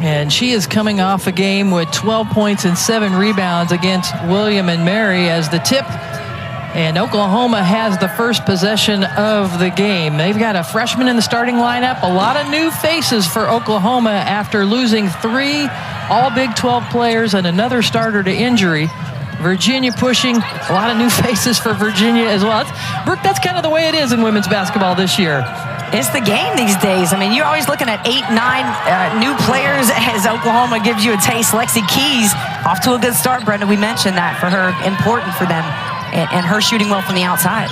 And she is coming off a game with 12 points and 7 rebounds against William and Mary as the tip. And Oklahoma has the first possession of the game. They've got a freshman in the starting lineup. A lot of new faces for Oklahoma after losing 3 all Big 12 players and another starter to injury. Virginia pushing, a lot of new faces for Virginia as well. Brooke, that's kind of the way it is in women's basketball this year. It's the game these days. I mean, you're always looking at 8, 9 new players as Oklahoma gives you a taste. Lexi Keys off to a good start, Brenda. We mentioned that for her, important for them, and her shooting well from the outside.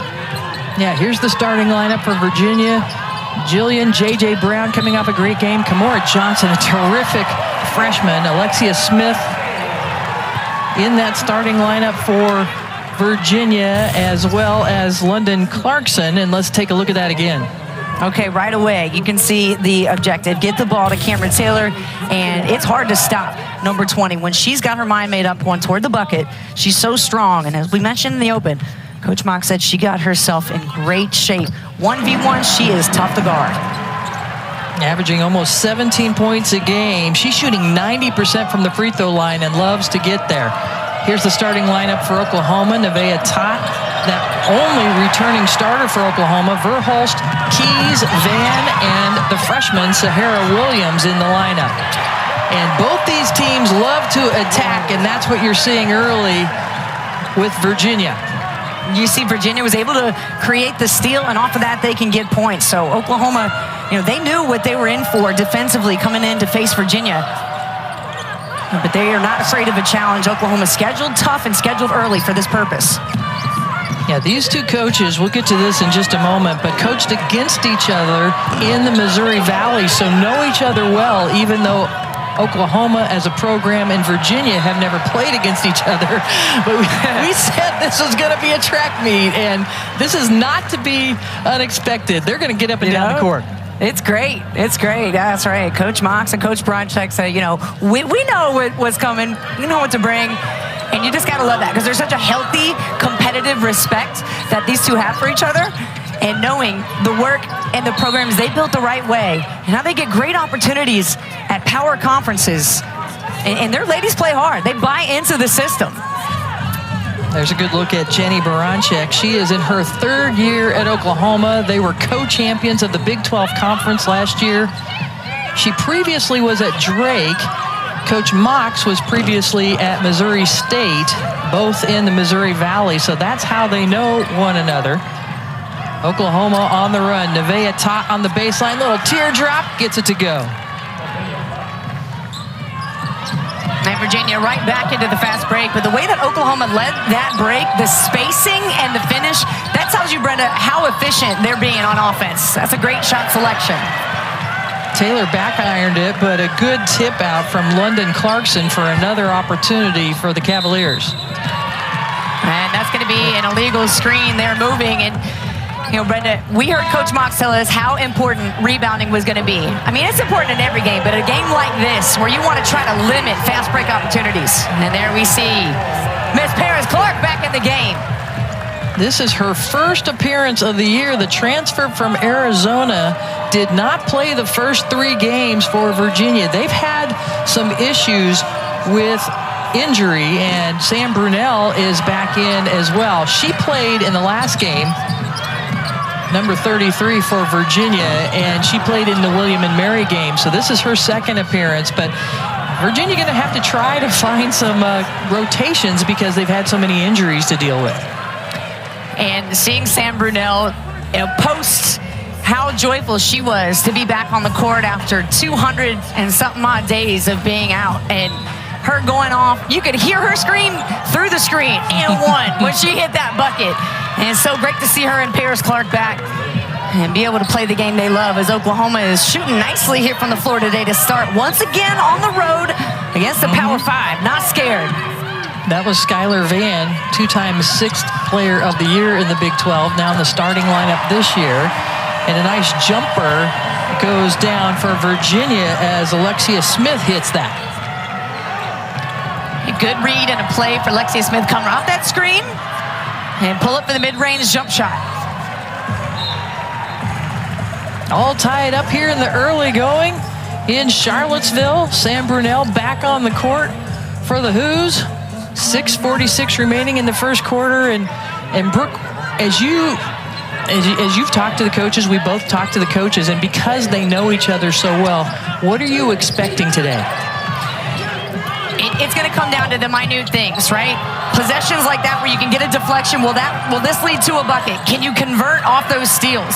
Yeah, here's the starting lineup for Virginia. Jillian, J.J. Brown coming off a great game. Kamora Johnson, a terrific freshman. Alexia Smith in that starting lineup for Virginia, as well as London Clarkson. And let's take a look at that again. Okay, right away, you can see the objective. Get the ball to Camryn Taylor, and it's hard to stop number 20. When she's got her mind made up going toward the bucket, she's so strong. And as we mentioned in the open, Coach Mock said she got herself in great shape. 1v1, she is tough to guard. Averaging almost 17 points a game. She's shooting 90% from the free throw line and loves to get there. Here's the starting lineup for Oklahoma. Nevaeh Tot, that only returning starter for Oklahoma. Verhulst, Keys, Van, and the freshman Sahara Williams in the lineup. And both these teams love to attack, and that's what you're seeing early with Virginia. You see Virginia was able to create the steal, and off of that they can get points. So Oklahoma, they knew what they were in for defensively coming in to face Virginia. But they are not afraid of a challenge. Oklahoma scheduled tough and scheduled early for this purpose. Yeah, these two coaches, we'll get to this in just a moment, but coached against each other in the Missouri Valley, so know each other well, even though Oklahoma as a program and Virginia have never played against each other. But we said this was going to be a track meet, and this is not to be unexpected. They're going to get up and down the court. It's great. It's great. That's right. Coach Mox and Coach Bronchek say, we know what's coming. We know what to bring. And you just got to love that because there's such a healthy, competitive respect that these two have for each other. And knowing the work and the programs they built the right way and how they get great opportunities at power conferences. And their ladies play hard. They buy into the system. There's a good look at Jenny Baranchek. She is in her 3rd year at Oklahoma. They were co-champions of the Big 12 Conference last year. She previously was at Drake. Coach Mox was previously at Missouri State, both in the Missouri Valley. So that's how they know one another. Oklahoma on the run. Nevaeh Tot on the baseline. Little teardrop, gets it to go. And Virginia right back into the fast break. But the way that Oklahoma led that break, the spacing and the finish, that tells you, Brenda, how efficient they're being on offense. That's a great shot selection. Taylor back ironed it, but a good tip out from London Clarkson for another opportunity for the Cavaliers. And that's going to be an illegal screen. They're moving. And Brenda, we heard Coach Mox tell us how important rebounding was going to be. I mean, it's important in every game, but a game like this where you want to try to limit fast break opportunities. And there we see Miss Paris Clark back in the game. This is her first appearance of the year. The transfer from Arizona did not play the first 3 games for Virginia. They've had some issues with injury, and Sam Brunel is back in as well. She played in the last game, number 33 for Virginia, and she played in the William and Mary game. So this is her 2nd appearance, but Virginia going to have to try to find some rotations because they've had so many injuries to deal with. And seeing Sam Brunel post how joyful she was to be back on the court after 200 and something odd days of being out, and her going off, you could hear her scream through the screen and one when she hit that bucket. And it's so great to see her and Paris Clark back and be able to play the game they love, as Oklahoma is shooting nicely here from the floor today to start once again on the road against the Power 5. Not scared. That was Skylar Van, 2-time 6th player of the year in the Big 12, now in the starting lineup this year. And a nice jumper goes down for Virginia as Alexia Smith hits that. A good read and a play for Alexia Smith. Come off that screen and pull up for the mid-range jump shot. All tied up here in the early going. in Charlottesville. Sam Brunel back on the court for the Who's. 6:46 remaining in the first quarter. And Brooke, as you've talked to the coaches, we both talked to the coaches, and because they know each other so well, what are you expecting today? It's going to come down to the minute things, right? Possessions like that where you can get a deflection, will this lead to a bucket? Can you convert off those steals?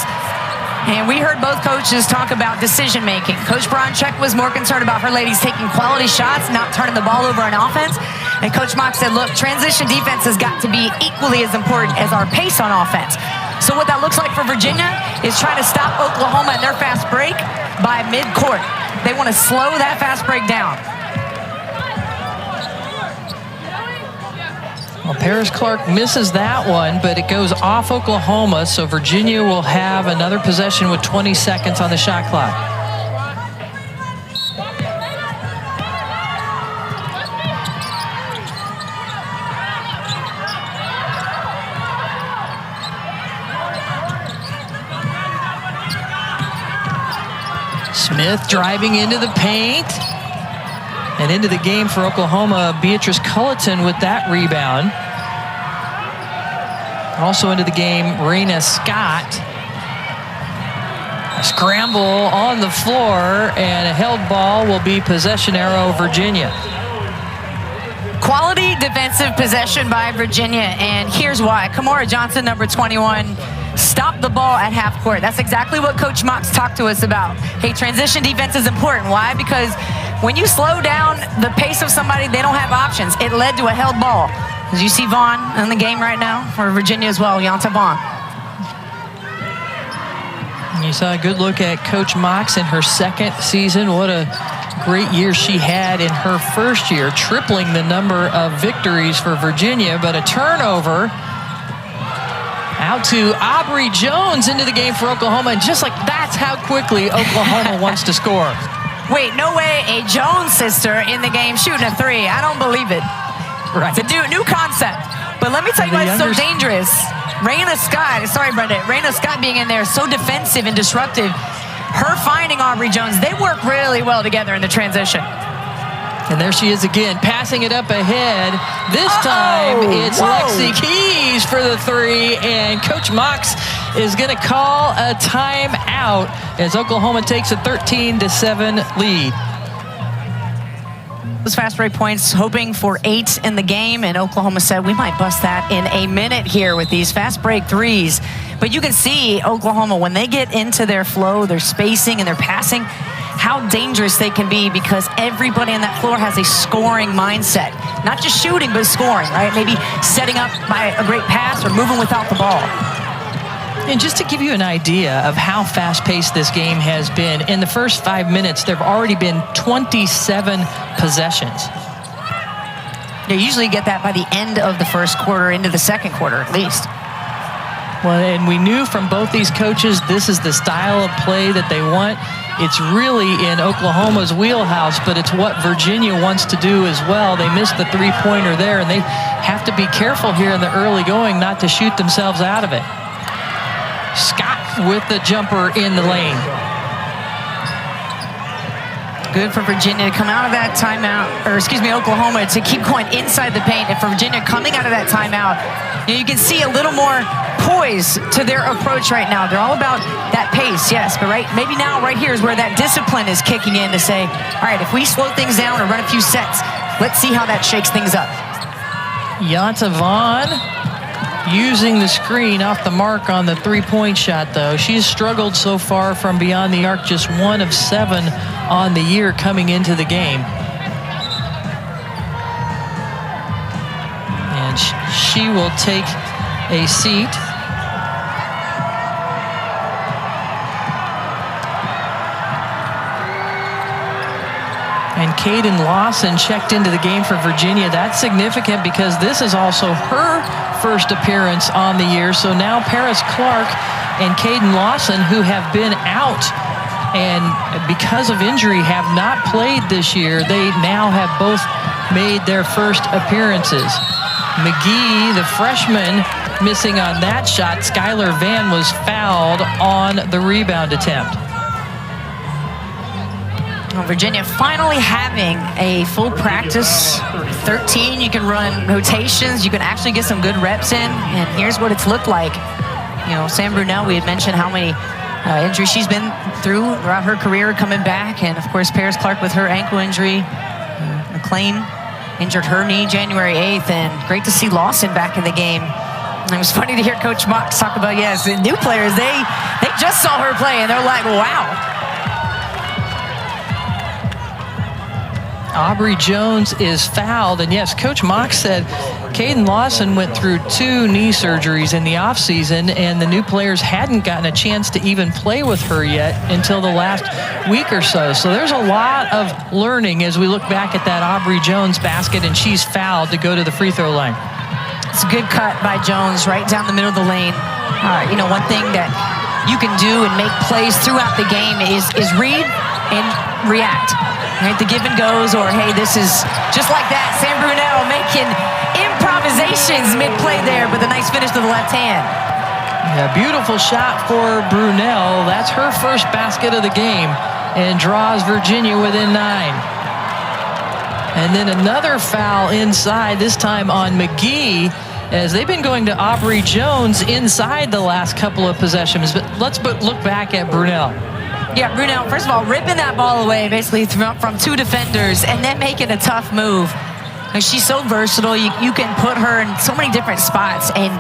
And we heard both coaches talk about decision-making. Coach Bronchek was more concerned about her ladies taking quality shots, not turning the ball over on offense. And Coach Mock said, look, transition defense has got to be equally as important as our pace on offense. So what that looks like for Virginia is trying to stop Oklahoma in their fast break by midcourt. They want to slow that fast break down. Well, Paris Clark misses that one, but it goes off Oklahoma, so Virginia will have another possession with 20 seconds on the shot clock. Smith driving into the paint. And into the game for Oklahoma, Beatrice Culleton with that rebound. Also into the game, Raina Scott. A scramble on the floor, and a held ball will be possession arrow Virginia. Quality defensive possession by Virginia, and here's why. Kamora Johnson, number 21, stopped the ball at half court. That's exactly what Coach Mox talked to us about. Hey, transition defense is important. Why? Because when you slow down the pace of somebody, they don't have options. It led to a held ball. As you see Vaughn in the game right now for Virginia as well, Yanta Vaughn. You saw a good look at Coach Mox in her second season. What a great year she had in her first year, tripling the number of victories for Virginia, but a turnover. Out to Aubrey Jones into the game for Oklahoma, and just like that's how quickly Oklahoma wants to score. Wait, no way, a Jones sister in the game shooting a three. I don't believe it. Right. It's a new concept. But let me tell you why it's so dangerous. Raina Scott, sorry, Brenda, Raina Scott being in there, so defensive and disruptive. Her finding Aubrey Jones, they work really well together in the transition. And there she is again, passing it up ahead. This time it's Lexi Keys for the three, and Coach Mox is going to call a timeout as Oklahoma takes a 13-7 lead. Those fast break points, hoping for 8 in the game, and Oklahoma said we might bust that in a minute here with these fast break threes. But you can see Oklahoma, when they get into their flow, their spacing and their passing, how dangerous they can be, because everybody on that floor has a scoring mindset. Not just shooting, but scoring, right? Maybe setting up by a great pass or moving without the ball. And just to give you an idea of how fast-paced this game has been, in the first 5 minutes, there have already been 27 possessions. You usually get that by the end of the first quarter, into the second quarter at least. Well, and we knew from both these coaches this is the style of play that they want. It's really in Oklahoma's wheelhouse, but it's what Virginia wants to do as well. They missed the three-pointer there, and they have to be careful here in the early going not to shoot themselves out of it. Scott with the jumper in the lane. Good for Virginia to come out of that timeout, or excuse me, Oklahoma to keep going inside the paint. And for Virginia coming out of that timeout, you can see a little more poise to their approach right now. They're all about that pace, yes, but maybe now right here is where that discipline is kicking in to say, all right, if we slow things down or run a few sets, let's see how that shakes things up. Yanta Vaughn using the screen off the mark on the three-point shot, though. She's struggled so far from beyond the arc, just 1 of 7 on the year coming into the game. And she will take a seat. And Caden Lawson checked into the game for Virginia. That's significant because this is also her first appearance on the year. So now Paris Clark and Caden Lawson, who have been out and because of injury have not played this year, they now have both made their first appearances. McGhee, the freshman, missing on that shot. Skylar Van was fouled on the rebound attempt. Virginia finally having a full practice. 13, you can run rotations. You can actually get some good reps in. And here's what it's looked like. You know, Sam Brunel, we had mentioned how many injuries she's been throughout her career coming back. And, of course, Paris Clark with her ankle injury. McLean injured her knee January 8th. And great to see Lawson back in the game. And it was funny to hear Coach Mox talk about, yes, the new players, they just saw her play, and they're like, wow. Aubrey Jones is fouled, and yes, Coach Mox said Caden Lawson went through 2 knee surgeries in the offseason, and the new players hadn't gotten a chance to even play with her yet until the last week or so. So there's a lot of learning as we look back at that Aubrey Jones basket, and she's fouled to go to the free throw line. It's a good cut by Jones right down the middle of the lane. You know, one thing that you can do and make plays throughout the game is read and react. Right, the give and goes, or hey, this is just like that. Sam Brunel making improvisations mid-play there, but a nice finish to the left hand. Yeah, beautiful shot for Brunel. That's her first basket of the game and draws Virginia within 9. And then another foul inside, this time on McGhee, as they've been going to Aubrey Jones inside the last couple of possessions. But let's look back at Brunel. Yeah, Brunel, first of all, ripping that ball away basically from 2 defenders and then making a tough move. And she's so versatile. You can put her in so many different spots. And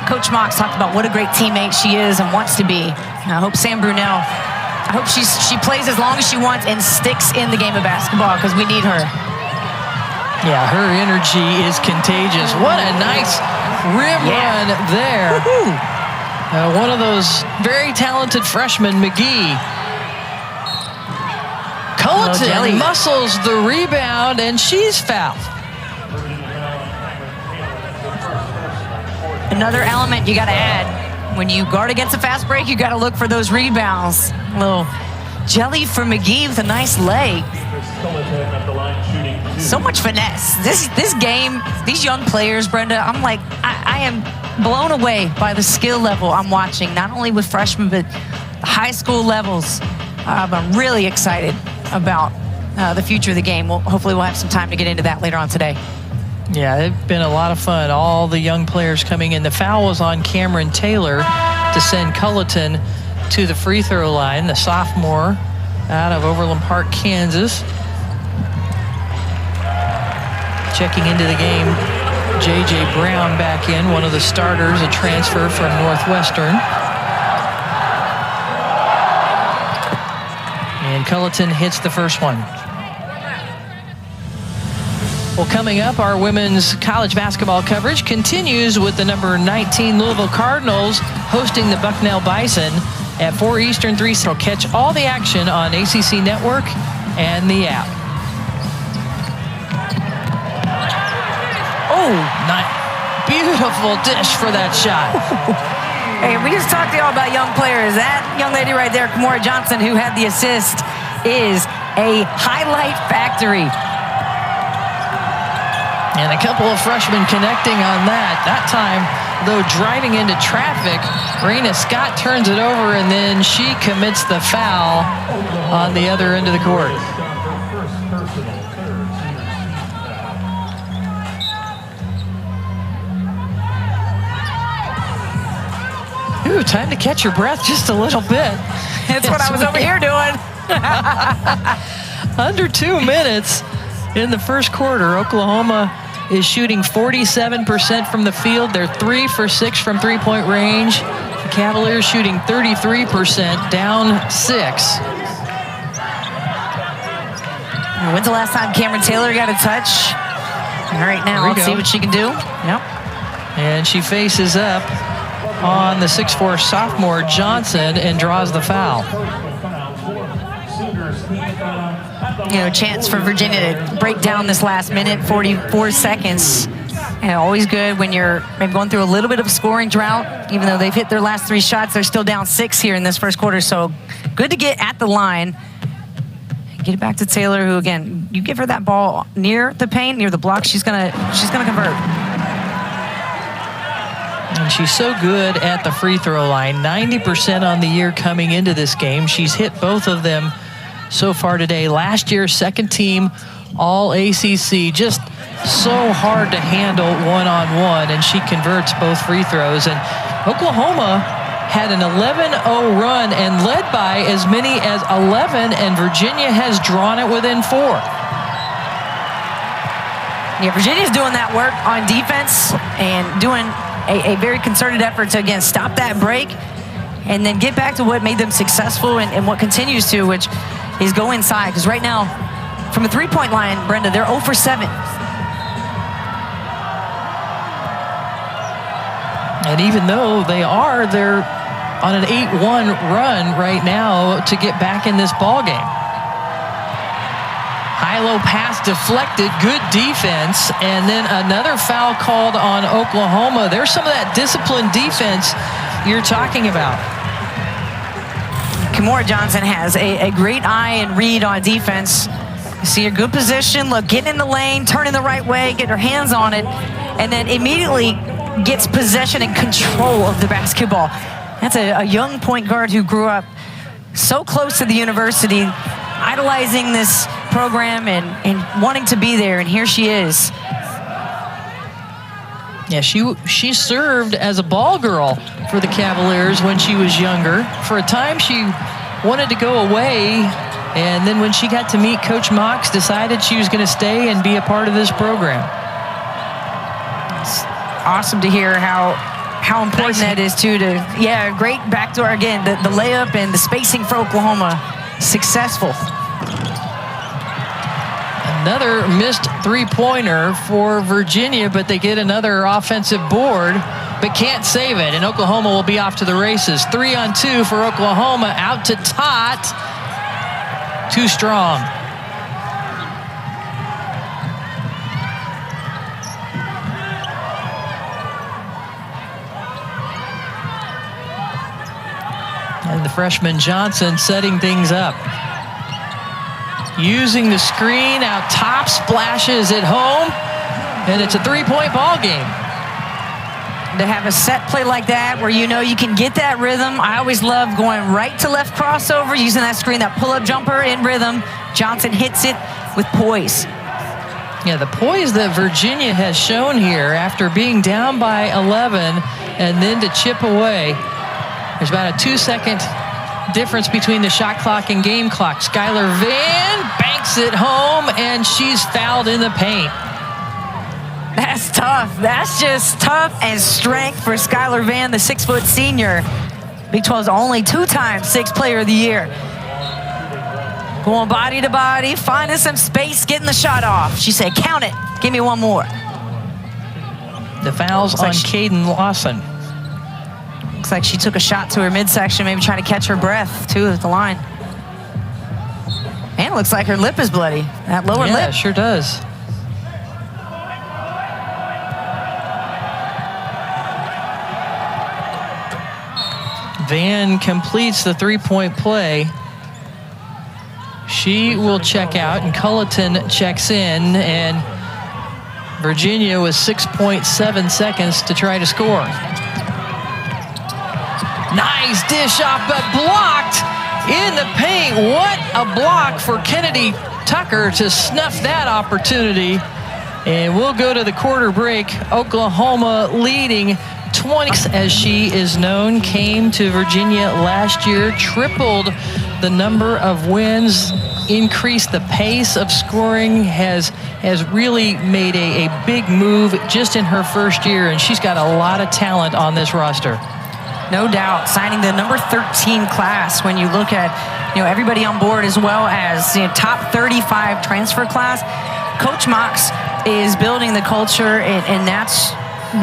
Coach Mox talked about what a great teammate she is and wants to be. And I hope Sam Brunel, I hope she plays as long as she wants and sticks in the game of basketball, because we need her. Yeah, her energy is contagious. What a nice rim run there. One of those very talented freshmen, McGhee. Culleton muscles the rebound, and she's fouled. Another element you got to add. When you guard against a fast break, you got to look for those rebounds. A little jelly for McGhee with a nice leg. So much finesse. This game, these young players, Brenda, I'm like, I am blown away by the skill level I'm watching, not only with freshmen, but the high school levels. I'm really excited about the future of the game. Hopefully we'll have some time to get into that later on today. Yeah, it's been a lot of fun. All the young players coming in. The foul was on Camryn Taylor to send Culleton to the free throw line, the sophomore out of Overland Park, Kansas. Checking into the game, J.J. Brown back in, one of the starters, a transfer from Northwestern. And Culleton hits the first one. Well, coming up, our women's college basketball coverage continues with the number 19 Louisville Cardinals hosting the Bucknell Bison at 4 Eastern, 3 Central. Catch all the action on ACC Network and the app. Oh, beautiful dish for that shot. Hey, we just talked to y'all about young players. That young lady right there, Kamora Johnson, who had the assist, is a highlight factory. And a couple of freshmen connecting on that. That time, though, driving into traffic, Raina Scott turns it over, and then she commits the foul on the other end of the court. Ooh, time to catch your breath just a little bit. That's what I was over here doing. Under 2 minutes in the first quarter. Oklahoma is shooting 47% from the field. They're 3 for 6 from three-point range. The Cavaliers shooting 33%, down 6. When's the last time Camryn Taylor got a touch? All right, now let's see what she can do. Yep. And she faces up on the 6'4" sophomore Johnson and draws the foul. You know, chance for Virginia to break down this last minute, 44 seconds. And always good when you're maybe going through a little bit of a scoring drought. Even though they've hit their last 3 shots, they're still down 6 here in this first quarter. So good to get at the line. Get it back to Taylor, who, again, you give her that ball near the paint, near the block, she's gonna convert. And she's so good at the free throw line, 90% on the year coming into this game. She's hit both of them so far today. Last year, second team All ACC. Just so hard to handle one-on-one, and she converts both free throws. And Oklahoma had an 11-0 run and led by as many as 11, and Virginia has drawn it within 4. Yeah, Virginia's doing that work on defense and doing a very concerted effort to, again, stop that break and then get back to what made them successful and what continues to, which is go inside. Because right now, from the three-point line, Brenda, they're 0 for 7. And even though they're on an 8-1 run right now to get back in this ballgame. High-low pass deflected, good defense, and then another foul called on Oklahoma. There's some of that disciplined defense you're talking about. Kimora Johnson has a great eye and read on defense. You see a good position, look, getting in the lane, turning the right way, get her hands on it, and then immediately gets possession and control of the basketball. That's a young point guard who grew up so close to the university, idolizing this program and wanting to be there, and here she is. Yeah, she served as a ball girl for the Cavaliers when she was younger. For a time, she wanted to go away, and then when she got to meet Coach Mox, decided she was going to stay and be a part of this program. It's awesome to hear how important that is, too. Great backdoor. Again, the layup and the spacing for Oklahoma, successful. Another missed three-pointer for Virginia, but they get another offensive board, but can't save it. And Oklahoma will be off to the races. 3-on-2 for Oklahoma, out to Tot. Too strong. And the freshman Johnson setting things up. Using the screen, out top, splashes it home, and it's a three-point ball game. To have a set play like that where you know you can get that rhythm. I always love going right to left crossover, using that screen, that pull-up jumper in rhythm. Johnson hits it with poise. Yeah, the poise that Virginia has shown here after being down by 11 and then to chip away. There's about a 2-second difference between the shot clock and game clock. Skylar Van banks it home, and she's fouled in the paint. That's tough. That's just tough and strength for Skylar Van, the 6-foot senior. Big 12's only 2-time Sixth Player of the Year. Going body to body, finding some space, getting the shot off. She said, count it. Give me one more. The foul's on Caden Lawson. Looks like she took a shot to her midsection, maybe trying to catch her breath, too, at the line. And it looks like her lip is bloody. That lower lip. Yeah, sure does. Van completes the three-point play. She will check out, and Culleton checks in, and Virginia with 6.7 seconds to try to score. Nice dish off, but blocked in the paint. What a block for Kennedy Tucker to snuff that opportunity. And we'll go to the quarter break. Oklahoma leading 20, as she is known, came to Virginia last year, tripled the number of wins, increased the pace of scoring, has really made a big move just in her first year, and she's got a lot of talent on this roster. No doubt, signing the number 13 class when you look at everybody on board, as well as top 35 transfer class. Coach Mox is building the culture, and that's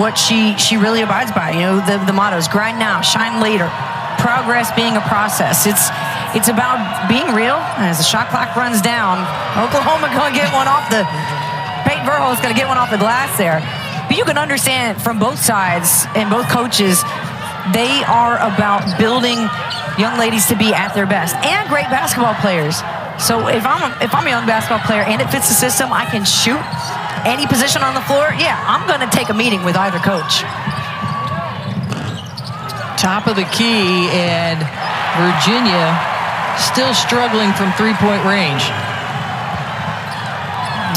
what she really abides by. The motto is grind now, shine later. Progress being a process. It's about being real. As the shot clock runs down, Oklahoma going to get one off the. Peyton Verhoeven's going to get one off the glass there. But you can understand from both sides and both coaches, they are about building young ladies to be at their best and great basketball players. So if I'm a young basketball player and it fits the system, I can shoot any position on the floor. Yeah, I'm going to take a meeting with either coach. Top of the key, and Virginia still struggling from three-point range.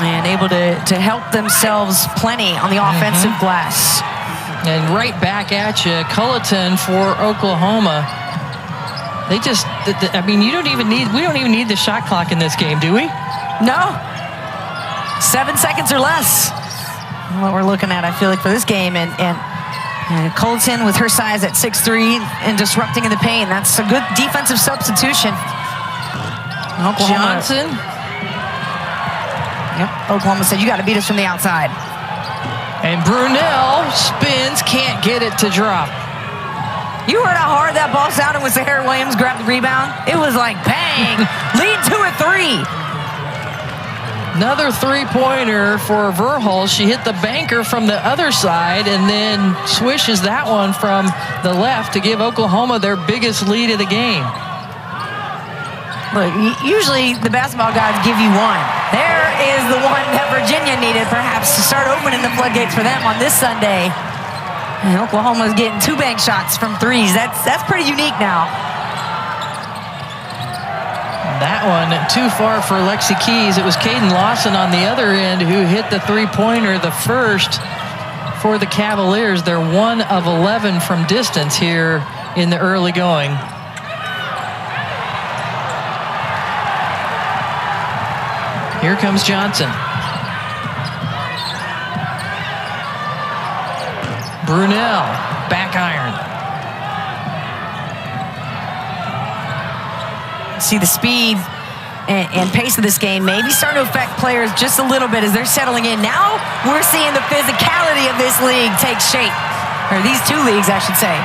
And able to help themselves plenty on the offensive glass. And right back at you, Culleton for Oklahoma. They just, I mean, we don't even need the shot clock in this game, do we? No. 7 seconds or less. What we're looking at, I feel like, for this game. And Culleton with her size at 6'3" and disrupting in the paint. That's a good defensive substitution. Oklahoma. Johnson. Yep, Oklahoma said, you got to beat us from the outside. And Brunel spins, can't get it to drop. You heard how hard that ball sounded when Sahara Williams grabbed the rebound? It was like, bang, lead to a three. Another three-pointer for Verhulst. She hit the banker from the other side and then swishes that one from the left to give Oklahoma their biggest lead of the game. Look, usually the basketball guys give you one. There is the one that Virginia needed, perhaps, to start opening the floodgates for them on this Sunday. And Oklahoma's getting 2 bank shots from threes. That's pretty unique now. That one too far for Lexi Keys. It was Caden Lawson on the other end who hit the three-pointer, the first for the Cavaliers. They're 1 of 11 from distance here in the early going. Here comes Johnson. Brunel, back iron. See the speed and pace of this game maybe starting to affect players just a little bit as they're settling in. Now we're seeing the physicality of this league take shape. Or these two leagues, I should say.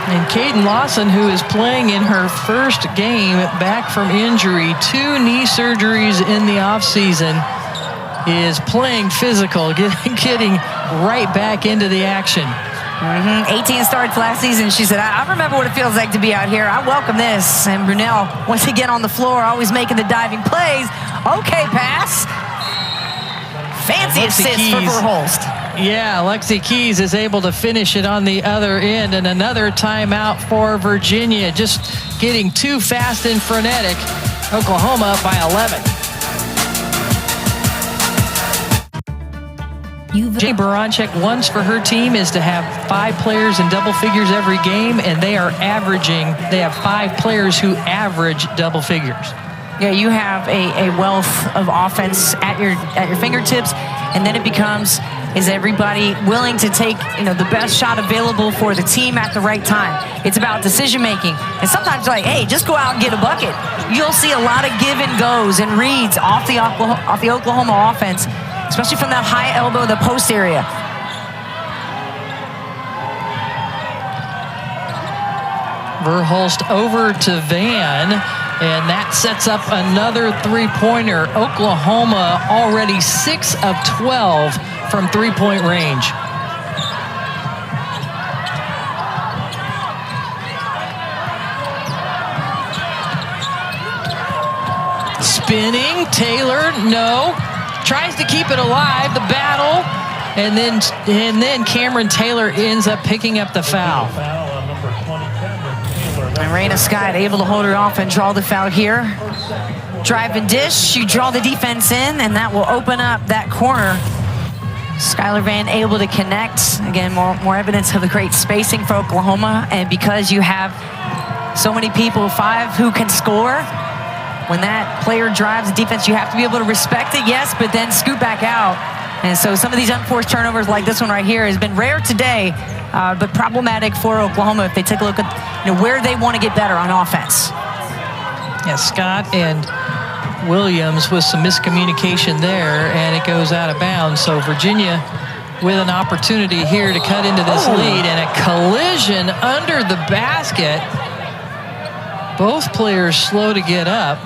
And Caden Lawson, who is playing in her first game back from injury, 2 knee surgeries in the offseason, is playing physical, getting right back into the action. 18 starts last season. She said, I remember what it feels like to be out here. I welcome this. And Brunel, once again on the floor, always making the diving plays. Okay, pass. Fancy assist for Verhulst. Yeah, Lexi Keys is able to finish it on the other end, and another timeout for Virginia. Just getting too fast and frenetic. Oklahoma up by 11. Jay Baranchek wants for her team is to have 5 players in double figures every game, and they have 5 players who average double figures. Yeah, you have a wealth of offense at your fingertips, and then it becomes, is everybody willing to take the best shot available for the team at the right time? It's about decision making, and sometimes like, hey, just go out and get a bucket. You'll see a lot of give and goes and reads off the Oklahoma offense, especially from that high elbow, the post area. Verhulst over to Van, and that sets up another three-pointer. Oklahoma already 6 of 12 from three-point range. Spinning, Taylor, no. Tries to keep it alive, the battle, and then Camryn Taylor ends up picking up the foul. And Raina Scott able to hold her off and draw the foul here. Drive and dish, you draw the defense in, and that will open up that corner. Skylar Van able to connect. Again, more evidence of the great spacing for Oklahoma, and because you have so many people, 5 who can score, when that player drives the defense, you have to be able to respect it, yes, but then scoot back out. And so some of these unforced turnovers like this one right here has been rare today, but problematic for Oklahoma if they take a look at where they want to get better on offense. Yeah, Scott and Williams with some miscommunication there, and it goes out of bounds. So Virginia with an opportunity here to cut into this lead, and a collision under the basket. Both players slow to get up.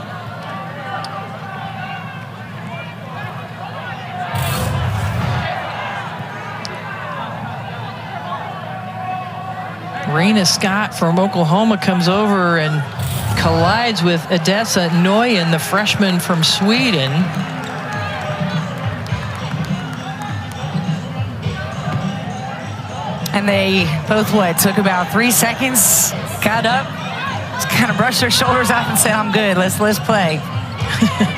Raina Scott from Oklahoma comes over and collides with Odessa Nguyen, the freshman from Sweden. And they both, took about 3 seconds, got up, just kind of brushed their shoulders off and said, I'm good, let's play.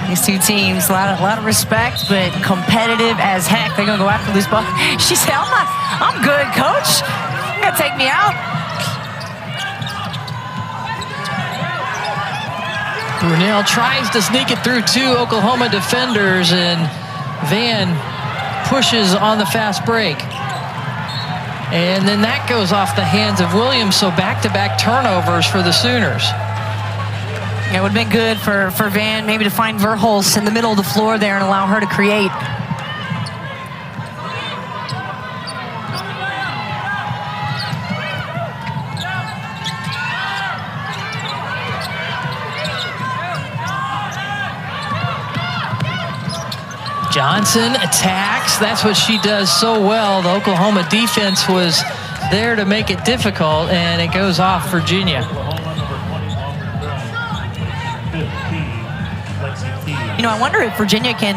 These two teams, a lot of respect, but competitive as heck. They're going to go after this ball. She said, I'm good, coach. You're going to take me out. Brunel tries to sneak it through two Oklahoma defenders, and Van pushes on the fast break. And then that goes off the hands of Williams, so back-to-back turnovers for the Sooners. It would have been good for Van maybe to find Verhulst in the middle of the floor there and allow her to create. Johnson attacks. That's what she does so well. The Oklahoma defense was there to make it difficult, and it goes off Virginia. You know, I wonder if Virginia can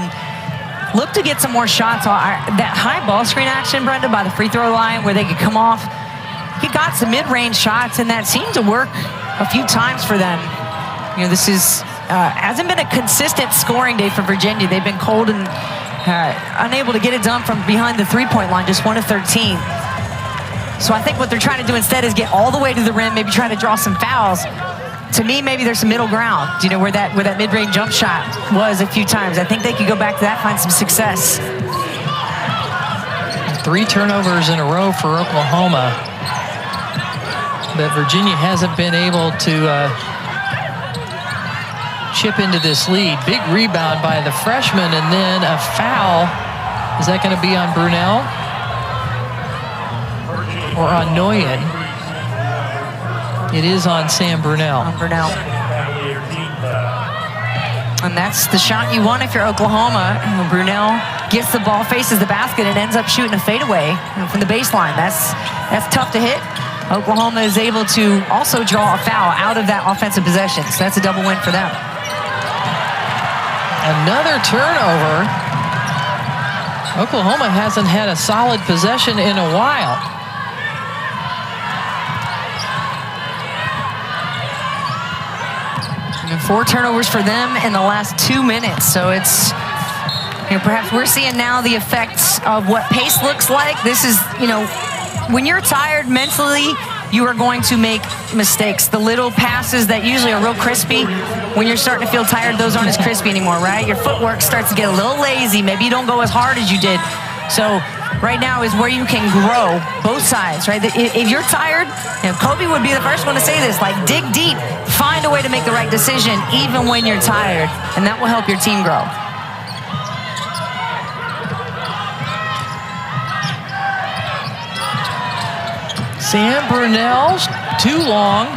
look to get some more shots. That high ball screen action, Brenda, by the free throw line where they could come off. He got some mid-range shots, and that seemed to work a few times for them. You know, this hasn't been a consistent scoring day for Virginia. They've been cold and unable to get it done from behind the three-point line, just 1 of 13. So I think what they're trying to do instead is get all the way to the rim, maybe try to draw some fouls. To me, maybe there's some middle ground, you know, where that mid-range jump shot was a few times. I think they could go back to that, find some success. 3 turnovers in a row for Oklahoma. But Virginia hasn't been able to chip into this lead. Big rebound by the freshman, and then a foul. Is that going to be on Brunel? Or on Nguyen? It is on Sam Brunel. And that's the shot you want if you're Oklahoma. Brunel gets the ball, faces the basket, and ends up shooting a fadeaway from the baseline. That's tough to hit. Oklahoma is able to also draw a foul out of that offensive possession. So that's a double win for them. Another turnover. Oklahoma hasn't had a solid possession in a while. And 4 turnovers for them in the last 2 minutes. So it's, you know, perhaps we're seeing now the effects of what pace looks like. This is, you know, when you're tired mentally, you are going to make mistakes. The little passes that usually are real crispy, when you're starting to feel tired, those aren't as crispy anymore, right? Your footwork starts to get a little lazy. Maybe you don't go as hard as you did. So right now is where you can grow, both sides, right? If you're tired, you know, Kobe would be the first one to say this, like, dig deep, find a way to make the right decision even when you're tired, and that will help your team grow. Sam Brunel's too long,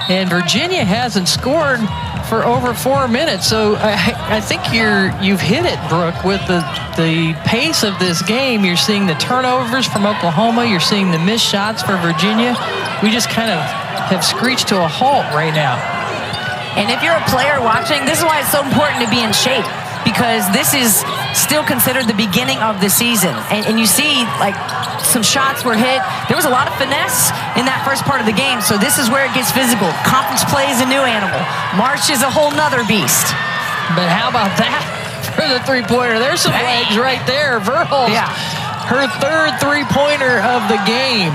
and Virginia hasn't scored for over 4 minutes. So I think you've hit it, Brooke, with the pace of this game. You're seeing the turnovers from Oklahoma. You're seeing the missed shots for Virginia. We just kind of have screeched to a halt right now. And if you're a player watching, this is why it's so important to be in shape, because this is still considered the beginning of the season. And you see, like, some shots were hit. There was a lot of finesse in that first part of the game, so this is where it gets physical. Conference play is a new animal. March is a whole nother beast. But how about that for the three-pointer? There's some legs right there. Verhulst, yeah, her 3rd three-pointer of the game.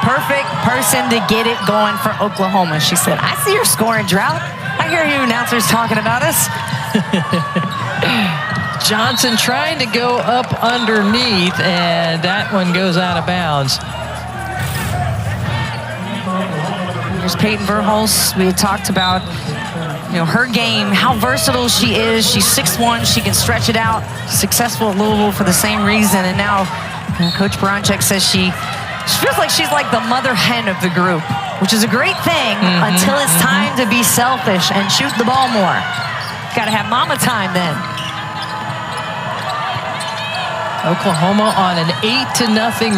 Perfect person to get it going for Oklahoma. She said, I see your scoring drought. I hear you announcers talking about us. Johnson trying to go up underneath, and that one goes out of bounds. Here's Peyton Verhulst. We had talked about, you know, her game, how versatile she is. She's 6'1", she can stretch it out. Successful at Louisville for the same reason, and now Coach Baranczyk says she feels like she's like the mother hen of the group, which is a great thing until it's time to be selfish and shoot the ball more. Got to have mama time then. Oklahoma on an 8-0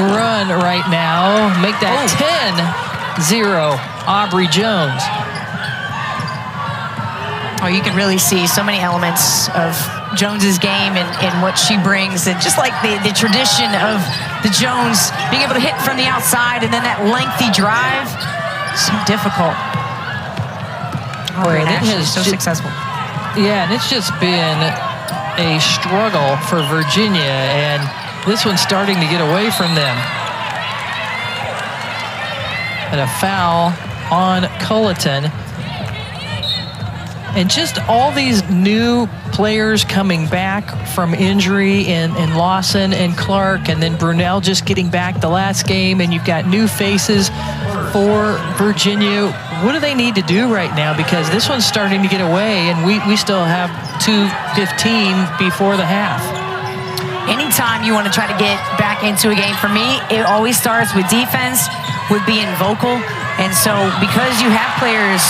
run right now. Make that 10-0, Aubrey Jones. Oh, you can really see so many elements of Jones's game and what she brings, and just like the tradition of the Jones being able to hit from the outside and then that lengthy drive, so difficult. Aubrey and Ashley, so successful. Yeah, and it's just been a struggle for Virginia, and this one's starting to get away from them. And a foul on Culleton. And just all these new players coming back from injury in Lawson and Clark, and then Brunel just getting back the last game, and you've got new faces for Virginia. What do they need to do right now? Because this one's starting to get away, and we still have 2:15 before the half. Anytime you want to try to get back into a game, for me, it always starts with defense, with being vocal. And so because you have players,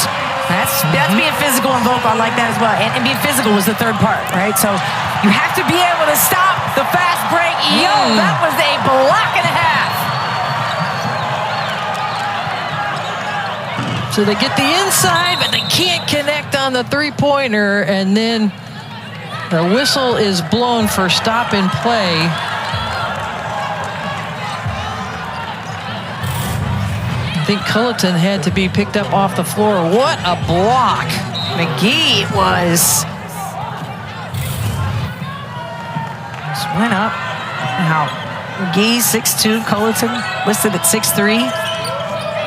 that's being physical and vocal. I like that as well. And being physical was the third part, right? So you have to be able to stop the fast break. Yo, that was a block and a half. So they get the inside, but they can't connect on the three-pointer, and then the whistle is blown for stop and play. I think Culleton had to be picked up off the floor. What a block. McGhee just went up. Now, McGhee 6'2", Culleton listed at 6'3".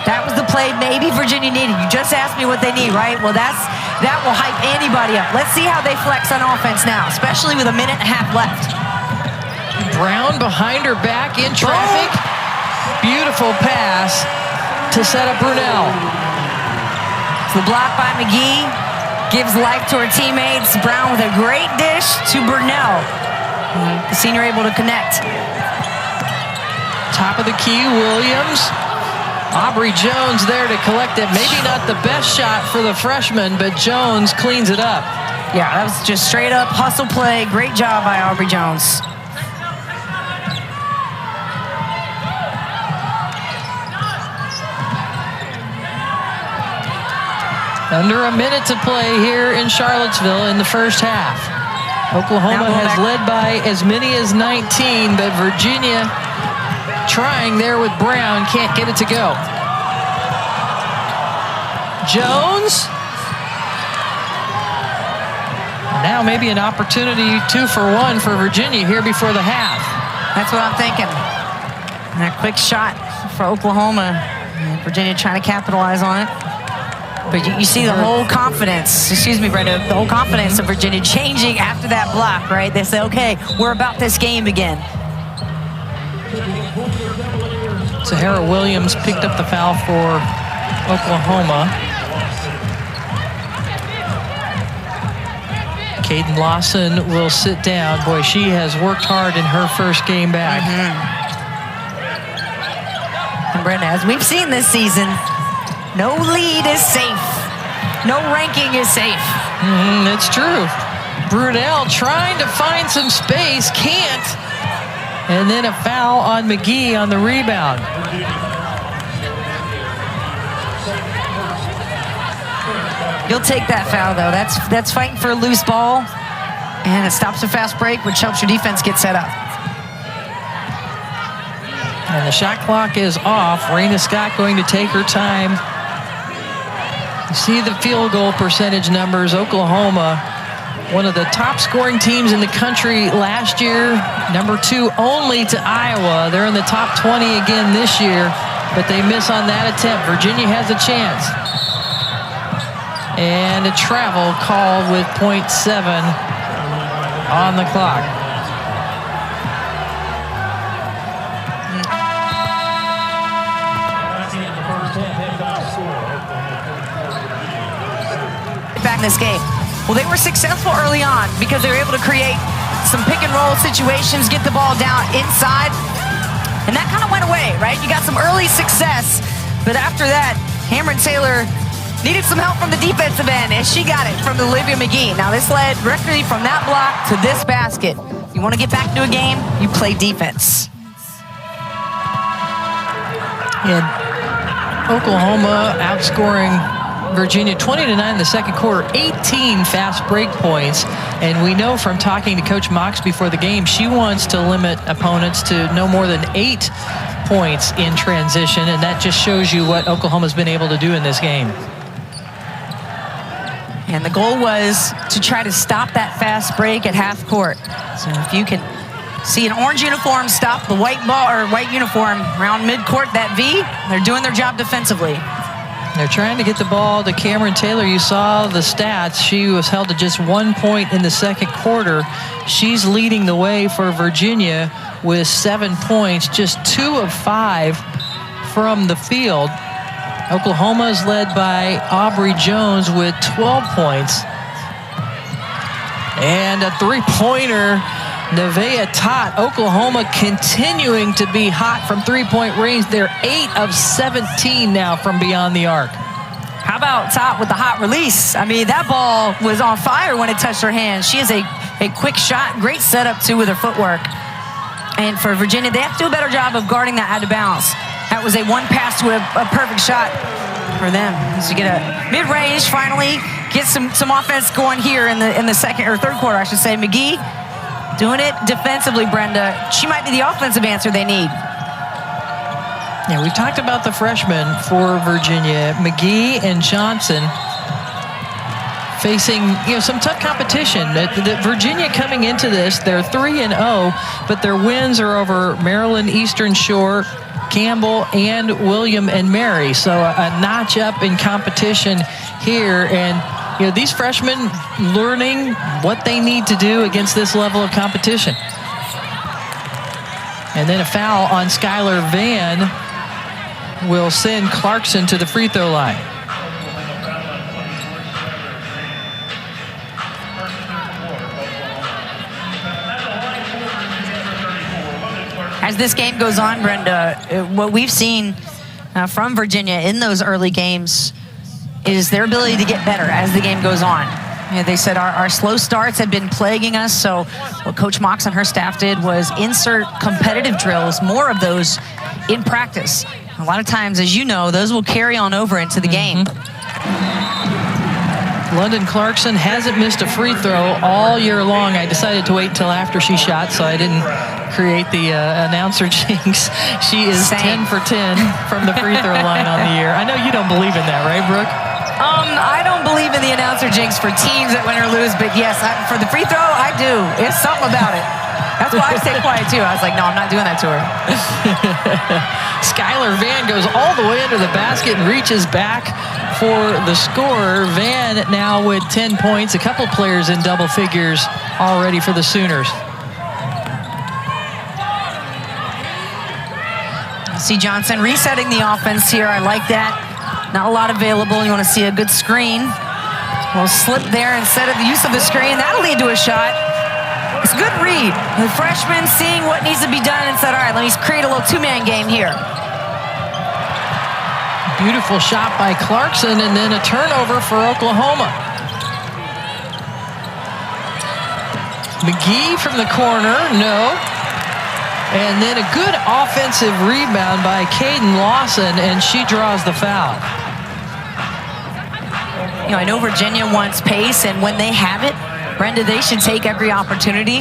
That was the play maybe Virginia needed. You just asked me what they need, right? Well, that will hype anybody up. Let's see how they flex on offense now, especially with a minute and a half left. Brown behind her back in traffic. Beautiful pass to set up Brunel. The block by McGhee gives life to her teammates. Brown with a great dish to Brunel. The senior able to connect. Top of the key, Williams. Aubrey Jones there to collect it. Maybe not the best shot for the freshman, but Jones cleans it up. Yeah, that was just straight up hustle play. Great job by Aubrey Jones. Under a minute to play here in Charlottesville in the first half. Oklahoma has led by as many as 19, but Virginia trying there with Brown, can't get it to go. Jones. Now maybe an opportunity 2-for-1 for Virginia here before the half. That's what I'm thinking. And that quick shot for Oklahoma. And Virginia trying to capitalize on it. But you see the whole confidence, excuse me, Brenda, the whole confidence of Virginia changing after that block, right? They say, okay, we're about this game again. Sahara Williams picked up the foul for Oklahoma. Caden Lawson will sit down. Boy, she has worked hard in her first game back. And Brenda, as we've seen this season, no lead is safe. No ranking is safe. It's true. Brunel trying to find some space, can't. And then a foul on McGhee on the rebound. You'll take that foul, though. That's fighting for a loose ball. And it stops a fast break, which helps your defense get set up. And the shot clock is off. Raina Scott going to take her time. You see the field goal percentage numbers. Oklahoma, one of the top scoring teams in the country last year. Number 2 only to Iowa. They're in the top 20 again this year, but they miss on that attempt. Virginia has a chance. And a travel called with 0.7 on the clock. Back in this game. Well, they were successful early on because they were able to create some pick and roll situations, get the ball down inside, and that kind of went away, right? You got some early success, but after that, Camryn Taylor needed some help from the defensive end, and she got it from Olivia McGhee. Now, this led directly from that block to this basket. You want to get back into a game, you play defense. And Oklahoma outscoring Virginia 20-9 in the second quarter, 18 fast break points. And we know from talking to Coach Mox before the game, she wants to limit opponents to no more than 8 points in transition. And that just shows you what Oklahoma's been able to do in this game. And the goal was to try to stop that fast break at half court. So if you can see an orange uniform stop the white ball or white uniform around midcourt, that V, they're doing their job defensively. They're trying to get the ball to Camryn Taylor. You saw the stats. She was held to just 1 point in the second quarter. She's leading the way for Virginia with 7 points, just 2 of 5 from the field. Oklahoma is led by Aubrey Jones with 12 points. And a three-pointer, Nevaeh Tot. Oklahoma continuing to be hot from three-point range. They're 8 of 17 now from beyond the arc. How about Tot with the hot release? I mean, that ball was on fire when it touched her hand. She is a quick shot, great setup too with her footwork. And for Virginia, they have to do a better job of guarding that out of bounds. That was a one pass to a perfect shot for them. So you get a mid-range, finally get some offense going here in the second or third quarter, I should say. McGhee doing it defensively, Brenda. She might be the offensive answer they need. Yeah, we've talked about the freshmen for Virginia, McGhee and Johnson, facing some tough competition. Virginia coming into this, they're 3-0, but their wins are over Maryland, Eastern Shore, Campbell, and William and Mary. So a notch up in competition here. And these freshmen learning what they need to do against this level of competition. And then a foul on Skylar Vann will send Clarkson to the free throw line. As this game goes on, Brenda, what we've seen from Virginia in those early games is their ability to get better as the game goes on. They said our slow starts have been plaguing us, so what Coach Mox and her staff did was insert competitive drills, more of those in practice. A lot of times, as you know, those will carry on over into the game. London Clarkson hasn't missed a free throw all year long. I decided to wait until after she shot, so I didn't create the announcer jinx. She is 10 for 10 from the free throw line on the year. I know you don't believe in that, right, Brooke? I don't believe in the announcer jinx for teams that win or lose, but yes, for the free throw, I do. It's something about it. That's why I stay quiet, too. I was like, no, I'm not doing that to her. Skylar Vann goes all the way under the basket and reaches back for the score. Vann now with 10 points, a couple players in double figures already for the Sooners. See Johnson resetting the offense here. I like that. Not a lot available. You want to see a good screen. We'll slip there instead of the use of the screen. That'll lead to a shot. It's a good read. The freshman seeing what needs to be done and said, all right, let me create a little two-man game here. Beautiful shot by Clarkson, and then a turnover for Oklahoma. McGhee from the corner, no. And then a good offensive rebound by Caden Lawson, and she draws the foul. I know Virginia wants pace, and when they have it, Brenda, they should take every opportunity.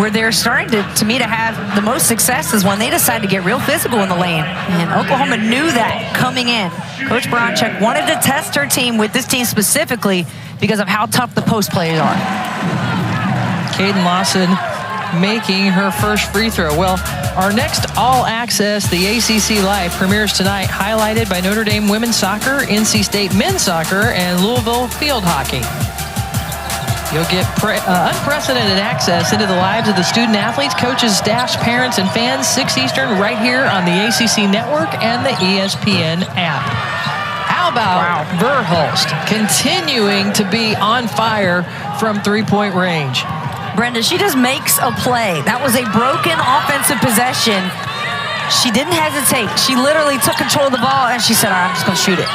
Where they're starting to me to have the most success is when they decide to get real physical in the lane. And Oklahoma knew that coming in. Coach Bronchek wanted to test her team with this team specifically because of how tough the post plays are. Caden Lawson making her first free throw. Well, our next All Access, the ACC Live, premieres tonight, highlighted by Notre Dame women's soccer, NC State men's soccer, and Louisville field hockey. You'll get unprecedented access into the lives of the student athletes, coaches, staffs, parents, and fans, 6 Eastern, right here on the ACC Network and the ESPN app. How about Verhulst continuing to be on fire from three-point range? Brenda, she just makes a play. That was a broken offensive possession. She didn't hesitate. She literally took control of the ball, and she said, all right, I'm just going to shoot it.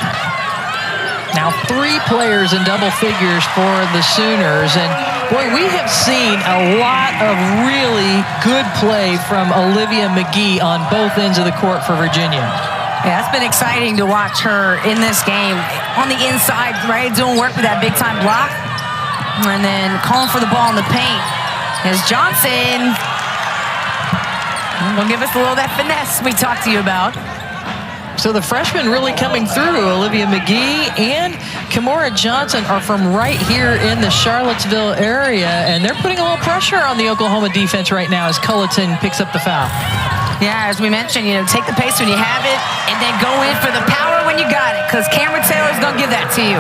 Now 3 players in double figures for the Sooners. And, boy, we have seen a lot of really good play from Olivia McGhee on both ends of the court for Virginia. Yeah, it's been exciting to watch her in this game. On the inside, right, doing work with that big-time block. And then calling for the ball in the paint is Johnson. Will give us a little of that finesse we talked to you about. So the freshmen really coming through. Olivia McGhee and Camryn Johnson are from right here in the Charlottesville area, and they're putting a little pressure on the Oklahoma defense right now as Culleton picks up the foul. Yeah, as we mentioned, take the pace when you have it and then go in for the power when you got it, because Camryn Taylor is going to give that to you.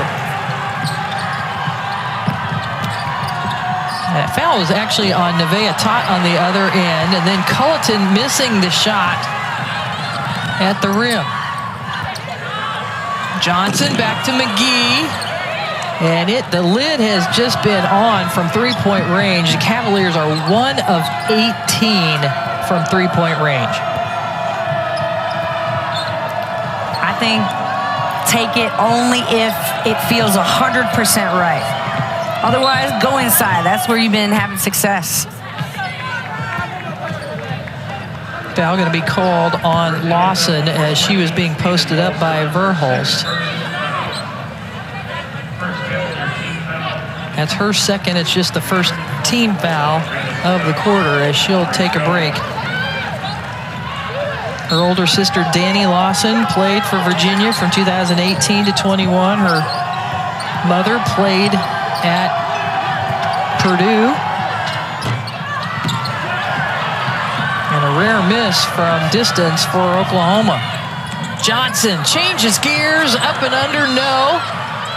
That foul was actually on Nevaeh Tot on the other end, and then Culleton missing the shot at the rim. Johnson back to McGhee, and the lid has just been on from three-point range. The Cavaliers are 1 of 18 from three-point range. I think take it only if it feels 100% right. Otherwise, go inside. That's where you've been having success. Foul going to be called on Lawson as she was being posted up by Verhulst. That's her second. It's just the first team foul of the quarter as she'll take a break. Her older sister, Danny Lawson, played for Virginia from 2018 to 21. Her mother played at Purdue. And a rare miss from distance for Oklahoma. Johnson changes gears, up and under, no.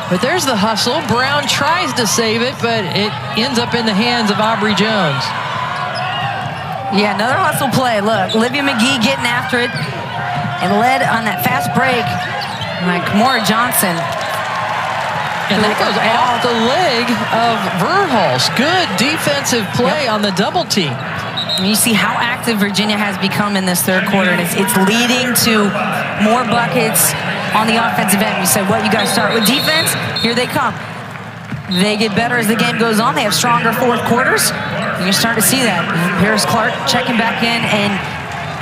But there's the hustle. Brown tries to save it, but it ends up in the hands of Aubrey Jones. Yeah, another hustle play. Look, Olivia McGhee getting after it and led on that fast break by Camryn Johnson. And that goes off the leg of Verhulst. Good defensive play on the double team. And you see how active Virginia has become in this third quarter. And it's leading to more buckets on the offensive end. We said, what, you got to start with defense? Here they come. They get better as the game goes on. They have stronger fourth quarters. And you're starting to see that. Paris Clark checking back in. And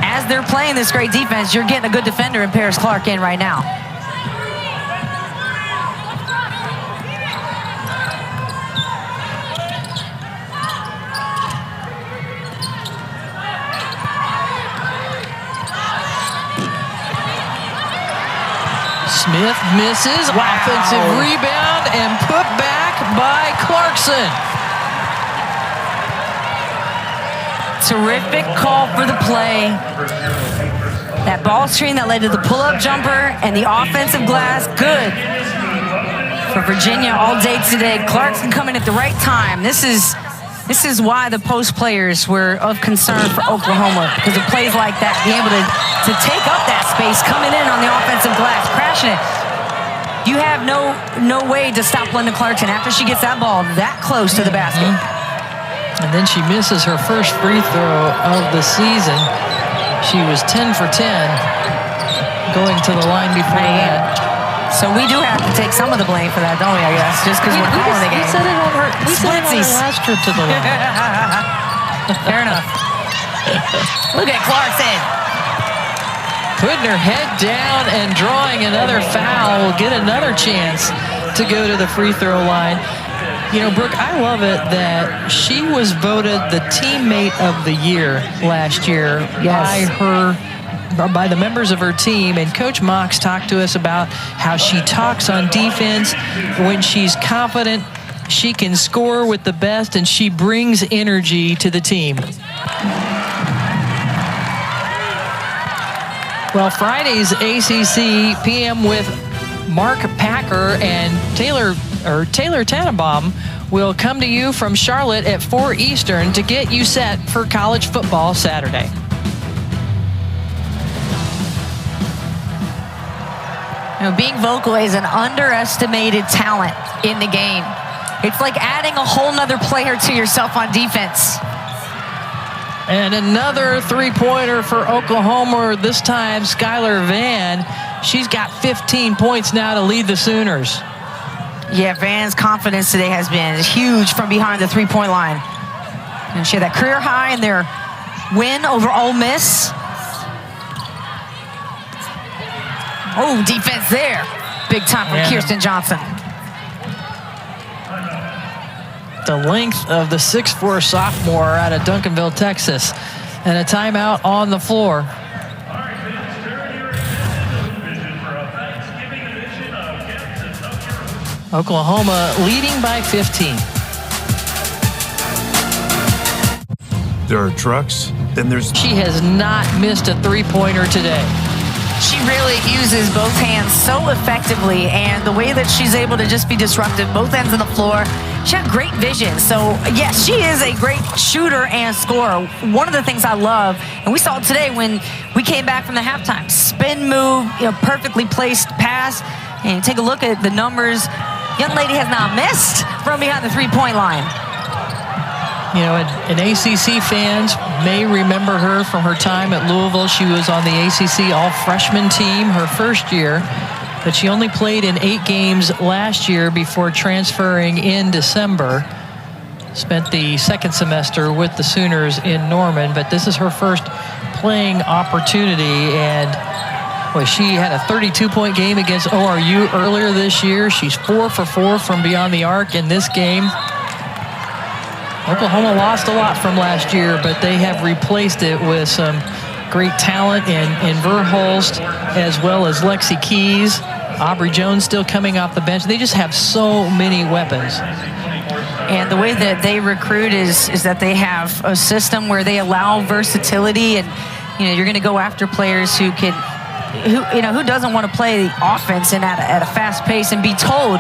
as they're playing this great defense, you're getting a good defender in Paris Clark in right now. Smith misses. Wow. Offensive rebound and put back by Clarkson. Terrific call for the play. That ball screen that led to the pull-up jumper and the offensive glass, good for Virginia all day today. Clarkson coming at the right time. This is why the post players were of concern for Oklahoma, because of plays like that, being able to take up that space, coming in on the offensive glass, crashing it. You have no way to stop London Clarkson after she gets that ball that close to the basket. And then she misses her first free throw of the season. She was 10 for 10 going to the line before that. So we do have to take some of the blame for that, don't we, I guess, just because we're calling the game. We said it on her last trip to the line. Fair enough. Look at Clarkson. Putting her head down and drawing another foul. Will get another chance to go to the free throw line. You know, Brooke, I love it that she was voted the teammate of the year last year by the members of her team. And Coach Mox talked to us about how she talks on defense. When she's confident, she can score with the best, and she brings energy to the team. Well, Friday's ACC PM with Mark Packer and Taylor Tannenbaum will come to you from Charlotte at 4 Eastern to get you set for college football Saturday. You know, being vocal is an underestimated talent in the game. It's like adding a whole nother player to yourself on defense. And another three-pointer for Oklahoma, this time Skylar Vann. She's got 15 points now to lead the Sooners. Yeah, Vann's confidence today has been huge from behind the three-point line. And she had that career high in their win over Ole Miss. Oh, defense there. Big time from Kirsten Johnson. The length of the 6'4" sophomore out of Duncanville, Texas. And a timeout on the floor. Oklahoma leading by 15. There are trucks, then there's... She has not missed a three-pointer today. She really uses both hands so effectively, and the way that she's able to just be disruptive, both ends of the floor, she had great vision. So, yes, she is a great shooter and scorer. One of the things I love, and we saw it today when we came back from the halftime, spin move, perfectly placed pass, and take a look at the numbers. Young lady has not missed from behind the three-point line. You know, and ACC fans may remember her from her time at Louisville. She was on the ACC all-freshman team her first year, but she only played in 8 games last year before transferring in December. Spent the second semester with the Sooners in Norman, but this is her first playing opportunity, and boy, she had a 32-point game against ORU earlier this year. She's 4 for 4 from beyond the arc in this game. Oklahoma lost a lot from last year, but they have replaced it with some great talent in Verhulst, as well as Lexi Keys. Aubrey Jones still coming off the bench. They just have so many weapons. And the way that they recruit is that they have a system where they allow versatility, and you're going to go after players who doesn't want to play the offense and at a fast pace and be told,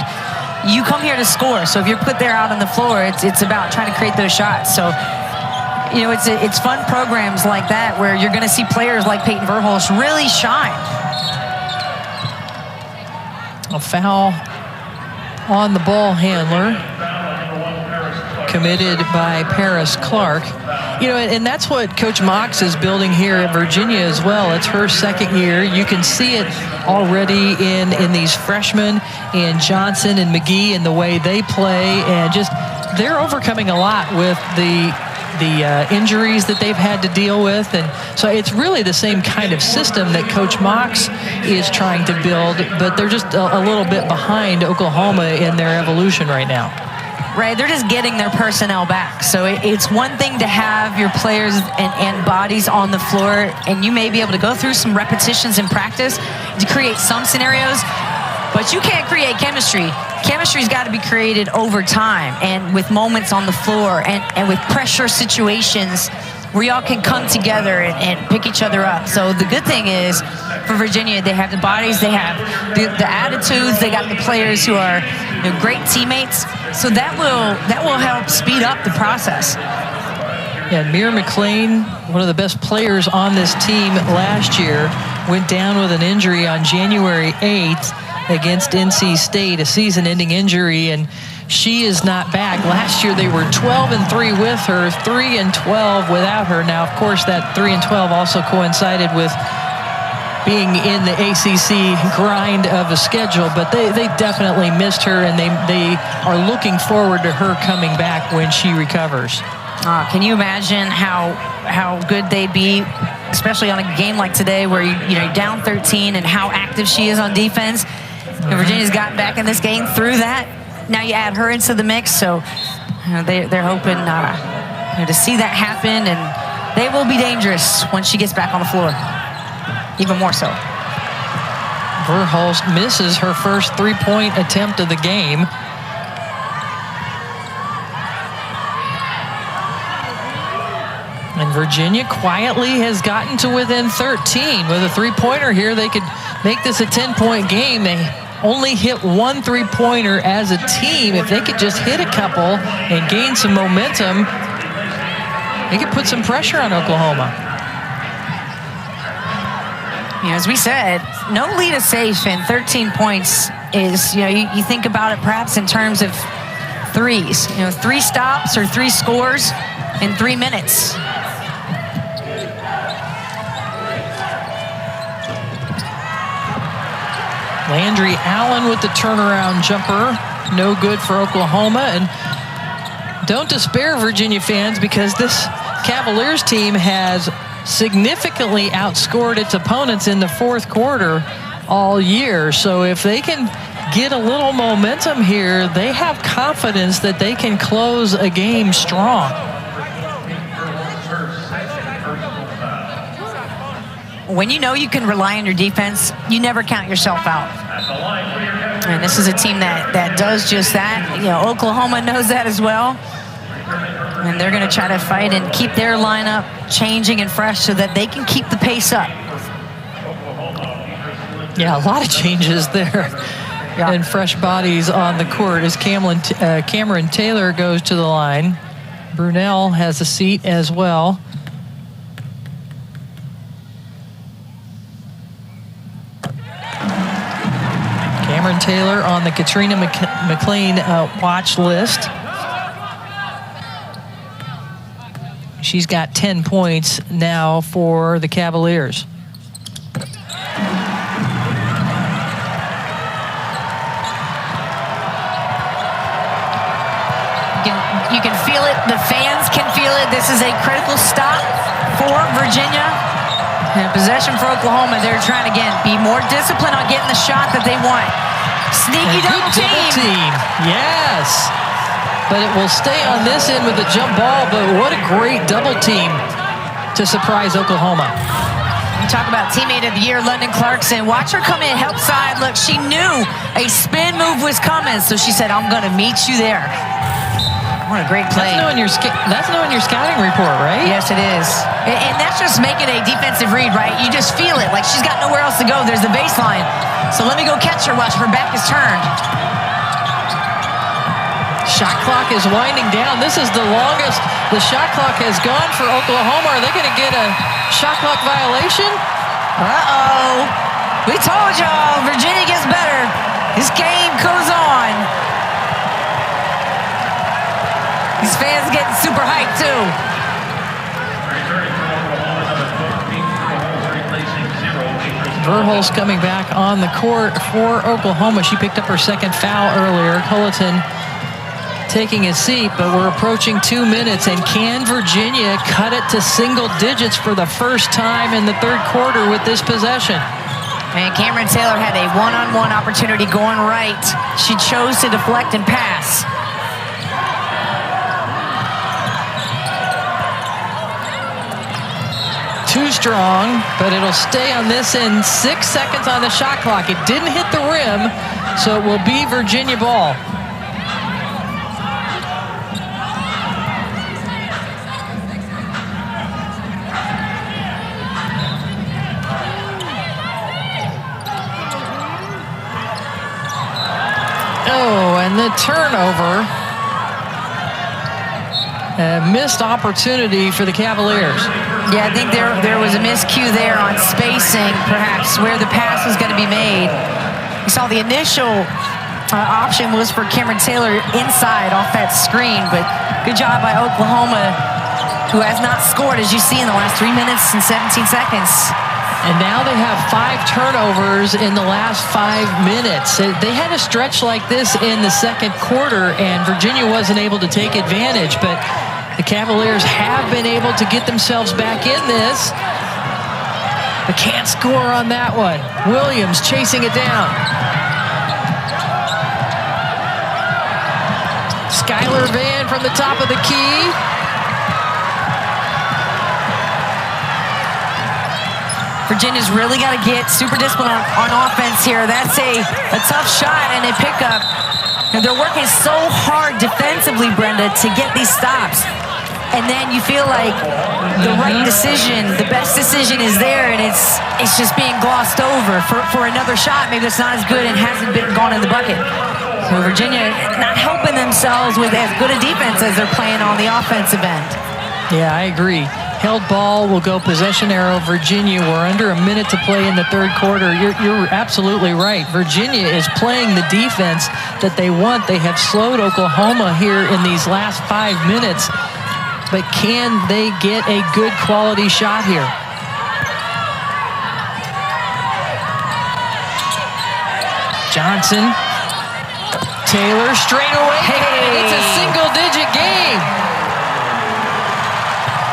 you come here to score. So if you're put there out on the floor, it's about trying to create those shots. So, it's fun programs like that where you're going to see players like Peyton Verhulst really shine. A foul on the ball handler committed by Paris Clark. And that's what Coach Mox is building here at Virginia as well. It's her second year. You can see it already in these freshmen, in Johnson and McGhee, and the way they play, and just they're overcoming a lot with the injuries that they've had to deal with. And so it's really the same kind of system that Coach Mox is trying to build, but they're just a little bit behind Oklahoma in their evolution right now. Right, they're just getting their personnel back. So it's one thing to have your players and bodies on the floor, and you may be able to go through some repetitions in practice to create some scenarios, but you can't create chemistry. Chemistry's got to be created over time and with moments on the floor and with pressure situations where y'all can come together and pick each other up. So the good thing is, for Virginia, they have the bodies, they have the attitudes, they got the players who are great teammates. So that will help speed up the process. Yeah, Mira McLean, one of the best players on this team last year, went down with an injury on January 8th against NC State, a season-ending injury, and she is not back. Last year they were 12-3 with her, 3-12 without her. Now, of course, that 3-12 also coincided with being in the ACC grind of a schedule, but they definitely missed her, and they are looking forward to her coming back when she recovers. Can you imagine how good they'd be, especially on a game like today where you're down 13, and how active she is on defense? And Virginia's gotten back in this game through that. Now you add her into the mix, so they're hoping to see that happen, and they will be dangerous when she gets back on the floor, even more so. Verhulst misses her first three-point attempt of the game. And Virginia quietly has gotten to within 13. With a three-pointer here, they could make this a 10-point game. They only hit one three-pointer as a team. If they could just hit a couple and gain some momentum, they could put some pressure on Oklahoma. As we said, no lead is safe, and 13 points is, you think about it perhaps in terms of threes. 3 stops or 3 scores in 3 minutes. Landry Allen with the turnaround jumper. No good for Oklahoma. And don't despair, Virginia fans, because this Cavaliers team has significantly outscored its opponents in the fourth quarter all year. So if they can get a little momentum here, they have confidence that they can close a game strong. When you know you can rely on your defense, you never count yourself out. And this is a team that does just that. You know, Oklahoma knows that as well. And they're going to try to fight and keep their lineup changing and fresh so that they can keep the pace up. Yeah, a lot of changes there. Yeah. And fresh bodies on the court as Camryn Taylor goes to the line. Brunel has a seat as well. Camryn Taylor on the Katrina McLean watch list. She's got 10 points now for the Cavaliers. You can feel it. The fans can feel it. This is a critical stop for Virginia. And possession for Oklahoma. They're trying to, again, be more disciplined on getting the shot that they want. Sneaky double team. Yes. But it will stay on this end with the jump ball. But what a great double team to surprise Oklahoma. You talk about teammate of the year, London Clarkson. Watch her come in, help side. Look, she knew a spin move was coming. So she said, I'm going to meet you there. What a great play. That's knowing your scouting report, right? Yes, it is. And that's just making a defensive read, right? You just feel it. Like she's got nowhere else to go. There's the baseline. So let me go catch her while her back is turned. Shot clock is winding down. This is the longest the shot clock has gone for Oklahoma. Are they going to get a shot clock violation? Uh-oh. We told y'all, Virginia gets better. This game goes on. These fans getting super hyped, too. Verhulst coming back on the court for Oklahoma. She picked up her second foul earlier. Culleton taking a seat, but we're approaching 2 minutes. And can Virginia cut it to single digits for the first time in the third quarter with this possession? And Camryn Taylor had a one-on-one opportunity going right. She chose to deflect and pass. Too strong, but it'll stay on this end. 6 seconds on the shot clock. It didn't hit the rim, so it will be Virginia ball. Oh, and the turnover. A missed opportunity for the Cavaliers. Yeah, I think there was a miscue there on spacing, perhaps, where the pass was going to be made. You saw the initial option was for Camryn Taylor inside off that screen, but good job by Oklahoma, who has not scored, as you see, in the last 3 minutes and 17 seconds. And now they have 5 turnovers in the last 5 minutes. They had a stretch like this in the second quarter, and Virginia wasn't able to take advantage, but the Cavaliers have been able to get themselves back in this, but can't score on that one. Williams chasing it down. Skylar Van from the top of the key. Virginia's really got to get super disciplined on offense here. That's a tough shot and a pickup. And they're working so hard defensively, Brenda, to get these stops. And then you feel like the right decision, the best decision is there, and it's just being glossed over for another shot. Maybe it's not as good and hasn't been gone in the bucket. So Virginia not helping themselves with as good a defense as they're playing on the offensive end. Yeah, I agree. Held ball will go possession arrow, Virginia. We're under a minute to play in the third quarter. You're absolutely right. Virginia is playing the defense that they want. They have slowed Oklahoma here in these last 5 minutes. But can they get a good quality shot here? Johnson. Taylor straight away. Hey. It's a single-digit game.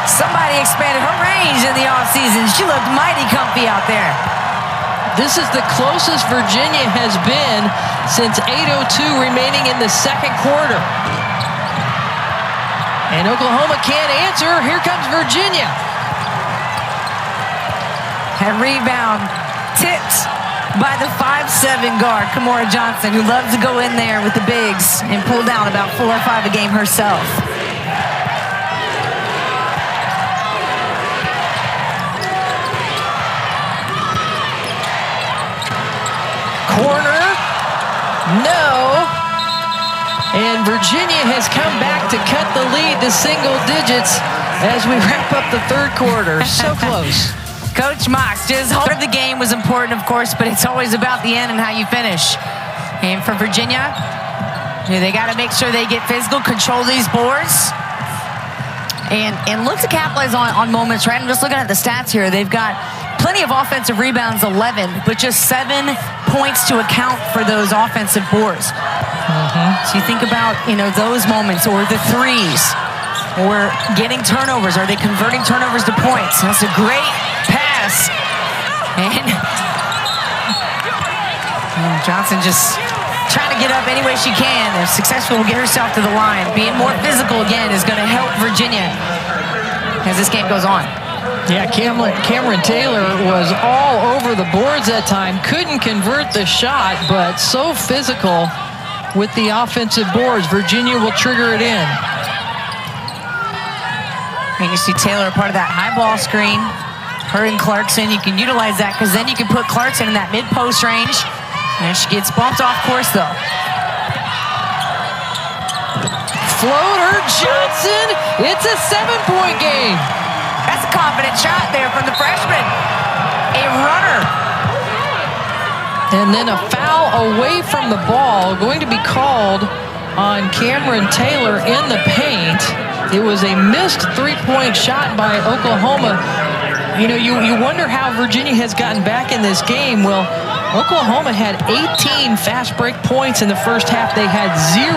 Somebody expanded her range in the offseason. She looked mighty comfy out there. This is the closest Virginia has been since 8:02 remaining in the second quarter. And Oklahoma can't answer. Here comes Virginia. That rebound tipped by the 5'7" guard, Camryn Johnson, who loves to go in there with the bigs and pull down about 4 or 5 a game herself. Corner, no. And Virginia has come back to cut the lead to single digits as we wrap up the third quarter. So close. Coach Mox, just part of the game was important, of course, but it's always about the end and how you finish. And for Virginia, they got to make sure they get physical, control these boards, and look to capitalize on moments, right? I'm just looking at the stats here. They've got plenty of offensive rebounds, 11, but just 7 points to account for those offensive boards. So you think about, those moments, or the threes, or getting turnovers. Are they converting turnovers to points? That's a great pass. And Johnson just trying to get up any way she can. If successful, will get herself to the line. Being more physical again is going to help Virginia as this game goes on. Yeah, Camryn Taylor was all over the boards that time. Couldn't convert the shot, but so physical with the offensive boards. Virginia will trigger it in. And you see Taylor part of that high ball screen. Her and Clarkson, you can utilize that because then you can put Clarkson in that mid-post range. And she gets bumped off course, though. Floater, Johnson. It's a 7-point game. That's a confident shot there from the freshman. A runner. And then a foul away from the ball going to be called on Camryn Taylor in the paint. It was a missed 3-point shot by Oklahoma. You wonder how Virginia has gotten back in this game. Well, Oklahoma had 18 fast break points in the first half. They had 0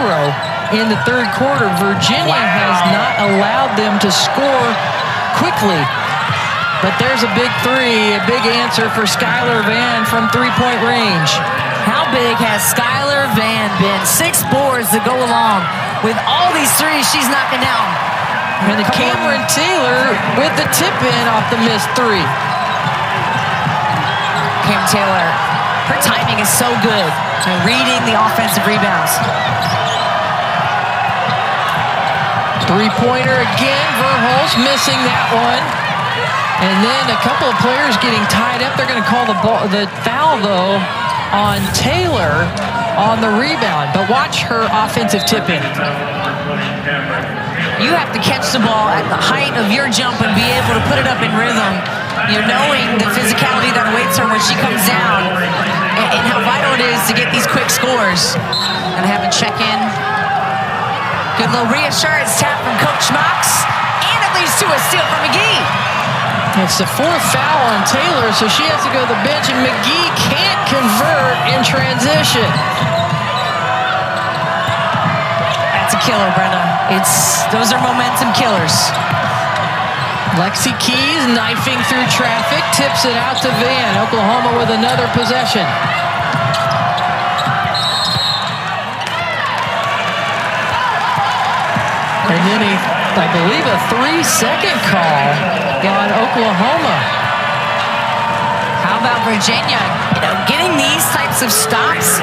in the third quarter. Virginia has not allowed them to score quickly. But there's a big three, a big answer for Skylar Vann from 3-point range. How big has Skylar Vann been? 6 boards to go along with all these threes she's knocking down. And Camryn Taylor with the tip-in off the missed 3. Camryn Taylor, her timing is so good. Reading the offensive rebounds. Three-pointer again. Verhulst missing that one. And then a couple of players getting tied up. They're going to call the foul, though, on Taylor on the rebound. But watch her offensive tip-in. You have to catch the ball at the height of your jump and be able to put it up in rhythm. You're knowing the physicality that awaits her when she comes down and how vital it is to get these quick scores. And have a check-in. Good little reassurance tap from Coach Mox. And it leads to a steal from McGhee. It's the 4th foul on Taylor, so she has to go to the bench, and McGhee can't convert in transition. That's a killer, Brenda. Those are momentum killers. Lexi Keys knifing through traffic, tips it out to Vann. Oklahoma with another possession. And then I believe a 3-second call on Oklahoma. How about Virginia? Getting these types of stops,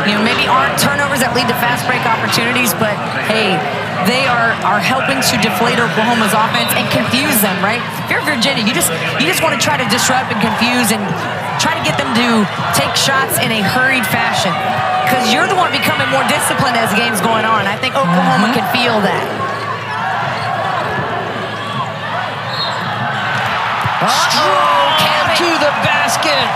maybe aren't turnovers that lead to fast break opportunities, but hey, they are helping to deflate Oklahoma's offense and confuse them, right? If you're Virginia, you just want to try to disrupt and confuse and try to get them to take shots in a hurried fashion. Because you're the one becoming more disciplined as the game's going on. I think Oklahoma can feel that. To the basket.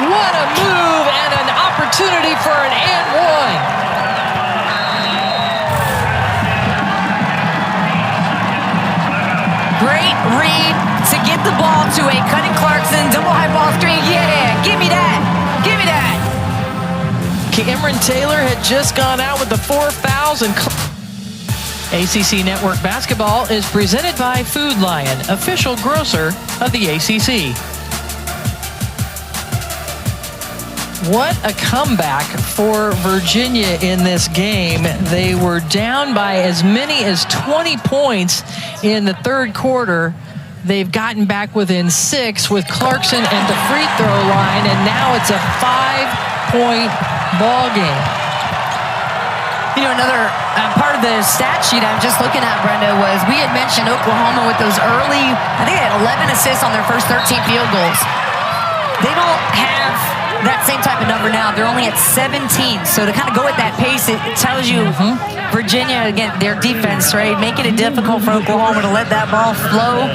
What a move and an opportunity for an and one. Great read to get the ball to a cutting Clarkson. Double high ball screen. Yeah, give me that. Give me that. Camryn Taylor had just gone out with the 4 fouls. And ACC Network Basketball is presented by Food Lion, official grocer of the ACC. What a comeback for Virginia in this game. They were down by as many as 20 points in the third quarter, they've gotten back within 6 with Clarkson at the free throw line, and now it's a 5-point ball game. You know, another part of the stat sheet I'm just looking at, Brenda, was we had mentioned Oklahoma with those early, I think they had 11 assists on their first 13 field goals. They don't have that same type of number now. They're only at 17. So to kind of go at that pace, it tells you Virginia, again, their defense, right, making it difficult for Oklahoma to let that ball flow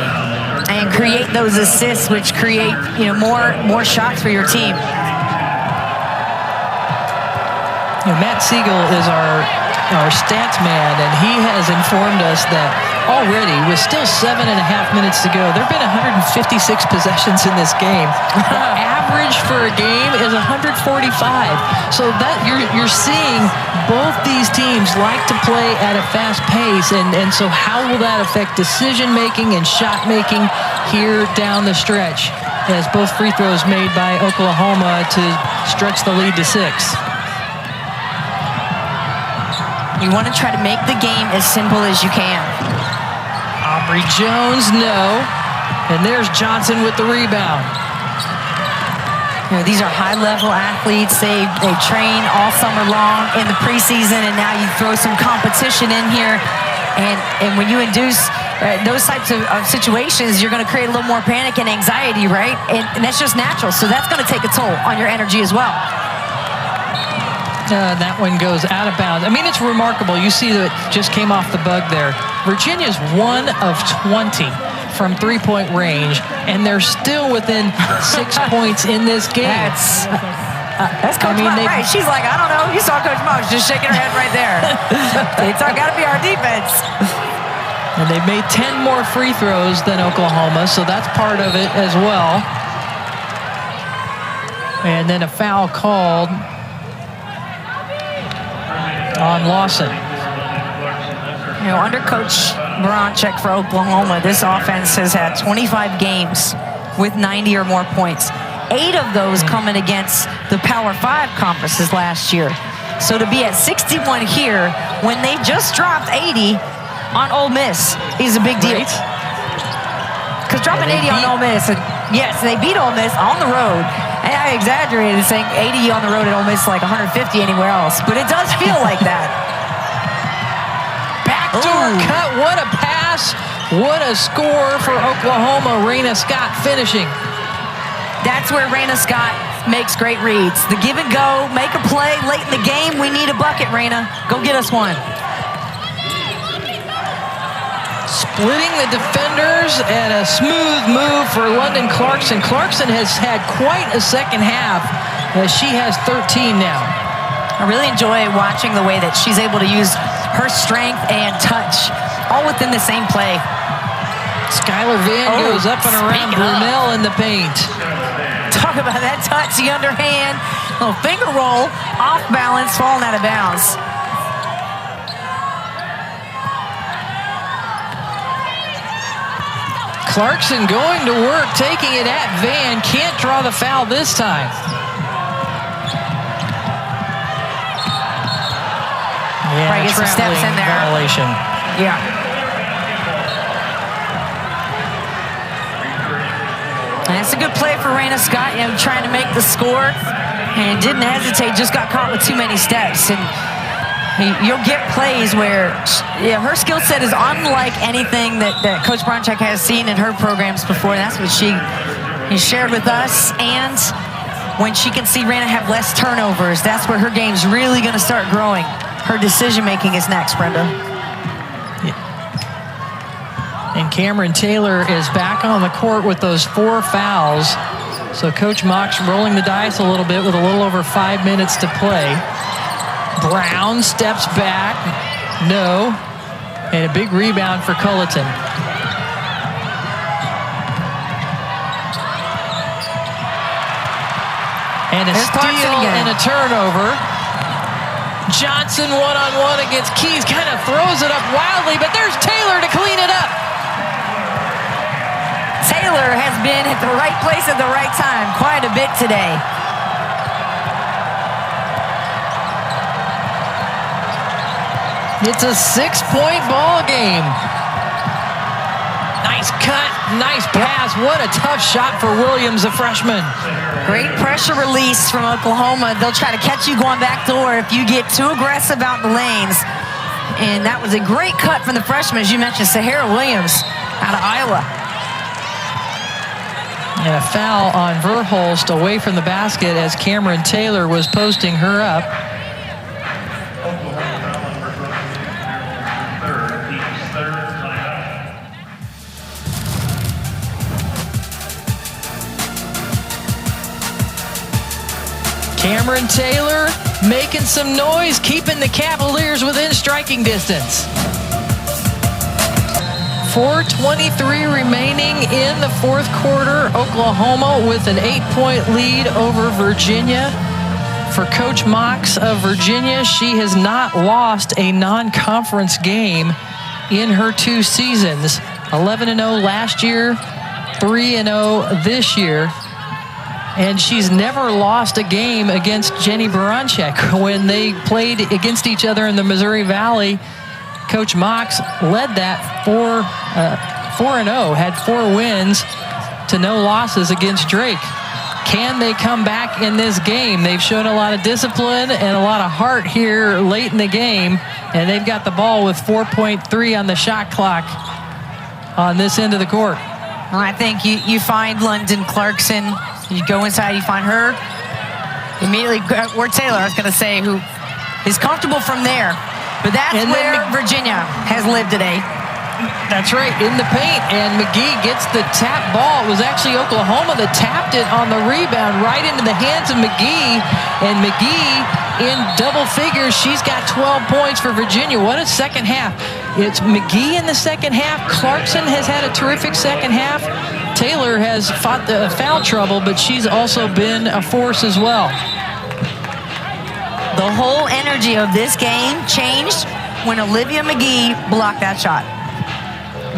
and create those assists, which create, you know, more shots for your team. You know, Matt Siegel is our stats man, and he has informed us that already, with still 7.5 minutes to go, there have been 156 possessions in this game. The average for a game is 145. So that you're seeing both these teams like to play at a fast pace, and so how will that affect decision making and shot making here down the stretch, as both free throws made by Oklahoma to stretch the lead to 6. You want to try to make the game as simple as you can. Aubrey Jones, no. And there's Johnson with the rebound. You know, these are high-level athletes. They train all summer long in the preseason, and now you throw some competition in here. And when you induce those types of situations, you're going to create a little more panic and anxiety, right? And that's just natural. So that's going to take a toll on your energy as well. That one goes out of bounds. I mean, it's remarkable. You see that it just came off the bug there. Virginia's 1 of 20 from three-point range, and they're still within 6 points in this game. That's Coach Mott, right? She's like, I don't know. You saw Coach Mott just shaking her head right there. It's got to be our defense. And they've made 10 more free throws than Oklahoma, so that's part of it as well. And then a foul called on Lawson. You know, under Coach Baranczyk for Oklahoma, this offense has had 25 games with 90 or more points. 8 of those coming against the Power 5 conferences last year. So to be at 61 here when they just dropped 80 on Ole Miss is a big deal. Because dropping 80 on Ole Miss, yes, they beat Ole Miss on the road. And I exaggerated saying 80 on the road at Ole Miss like 150 anywhere else, but it does feel like that. Backdoor cut, what a pass, what a score for Oklahoma. Raina Scott finishing. That's where Raina Scott makes great reads. The give and go, make a play late in the game. We need a bucket, Raina. Go get us one. Splitting the defenders, and a smooth move for London Clarkson. Clarkson has had quite a second half, as she has 13 now. I really enjoy watching the way that she's able to use her strength and touch all within the same play. Skylar Vann goes up and around Brunel in the paint. Talk about that touch, the underhand, little finger roll, off balance, falling out of bounds. Clarkson going to work, taking it at Vann. Can't draw the foul this time. Yeah, right, get some steps in there. Violation. Yeah. And it's a good play for Raina Scott, you know, trying to make the score, and didn't hesitate, just got caught with too many steps. And you'll get plays where her skill set is unlike anything that Coach Baranczyk has seen in her programs before. That's what she shared with us. And when she can see Raina have less turnovers, that's where her game's really going to start growing. Her decision-making is next, Brenda. Yeah. And Camryn Taylor is back on the court with those 4 fouls. So Coach Mock's rolling the dice a little bit with a little over 5 minutes to play. Brown steps back. No. And a big rebound for Culleton. And a steal and a turnover. Johnson one-on-one against Keys. Kind of throws it up wildly, but there's Taylor to clean it up. Taylor has been at the right place at the right time quite a bit today. It's a 6-point ball game. Nice cut, nice pass. What a tough shot for Williams, the freshman. Great pressure release from Oklahoma. They'll try to catch you going back door if you get too aggressive out in the lanes. And that was a great cut from the freshman, as you mentioned, Sahara Williams out of Iowa. And a foul on Verhulst away from the basket as Camryn Taylor was posting her up. Camryn Taylor making some noise, keeping the Cavaliers within striking distance. 4:23 remaining in the fourth quarter. Oklahoma with an 8-point lead over Virginia. For Coach Mox of Virginia, she has not lost a non-conference game in her 2 seasons. 11-0 last year, 3-0 this year. And she's never lost a game against Jenny Baranczyk. When they played against each other in the Missouri Valley, Coach Mox led that 4-0, had 4 wins to no losses against Drake. Can they come back in this game? They've shown a lot of discipline and a lot of heart here late in the game, and they've got the ball with 4.3 on the shot clock on this end of the court. Well, I think you find London Clarkson. You go inside, you find her. Immediately, or Taylor, I was going to say, who is comfortable from there. But that's where Virginia has lived today. That's right, in the paint, and McGhee gets the tap ball. It was actually Oklahoma that tapped it on the rebound right into the hands of McGhee, and McGhee in double figures. She's got 12 points for Virginia. What a second half. It's McGhee in the second half. Clarkson has had a terrific second half. Taylor has fought the foul trouble, but she's also been a force as well. The whole energy of this game changed when Olivia McGhee blocked that shot.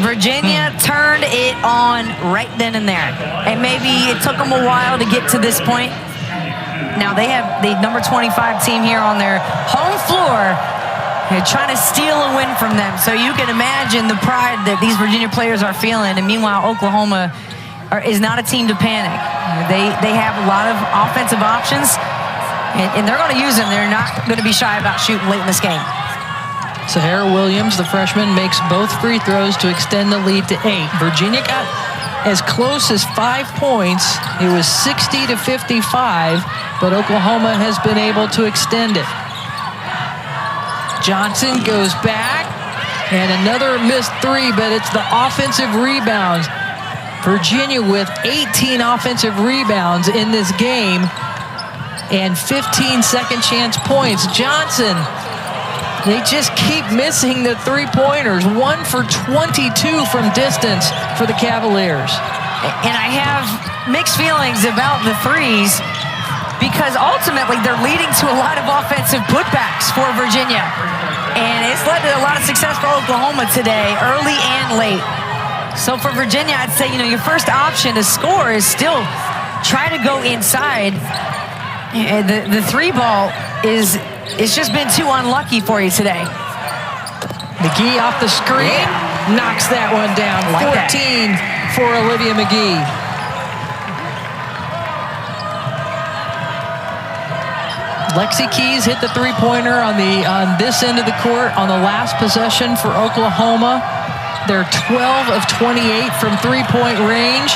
Virginia turned it on right then and there. And maybe it took them a while to get to this point. Now they have the number 25 team here on their home floor. They're trying to steal a win from them. So you can imagine the pride that these Virginia players are feeling. And meanwhile, Oklahoma is not a team to panic. They have a lot of offensive options. And they're going to use them. They're not going to be shy about shooting late in this game. Sahara Williams, the freshman, makes both free throws to extend the lead to 8. Virginia got as close as 5 points. It was 60-55, but Oklahoma has been able to extend it. Johnson goes back, and another missed 3, but it's the offensive rebounds. Virginia with 18 offensive rebounds in this game and 15 second chance points. Johnson, they just keep missing the 3-pointers. 1 for 22 from distance for the Cavaliers. And I have mixed feelings about the threes because ultimately they're leading to a lot of offensive putbacks for Virginia. And it's led to a lot of success for Oklahoma today, early and late. So for Virginia, I'd say, your first option to score is still try to go inside. The 3-ball it's just been too unlucky for you today. McGhee off the screen, knocks that one down. 14 for Olivia McGhee. Lexi Keys hit the 3-pointer on this end of the court on the last possession for Oklahoma. They're 12 of 28 from 3-point range,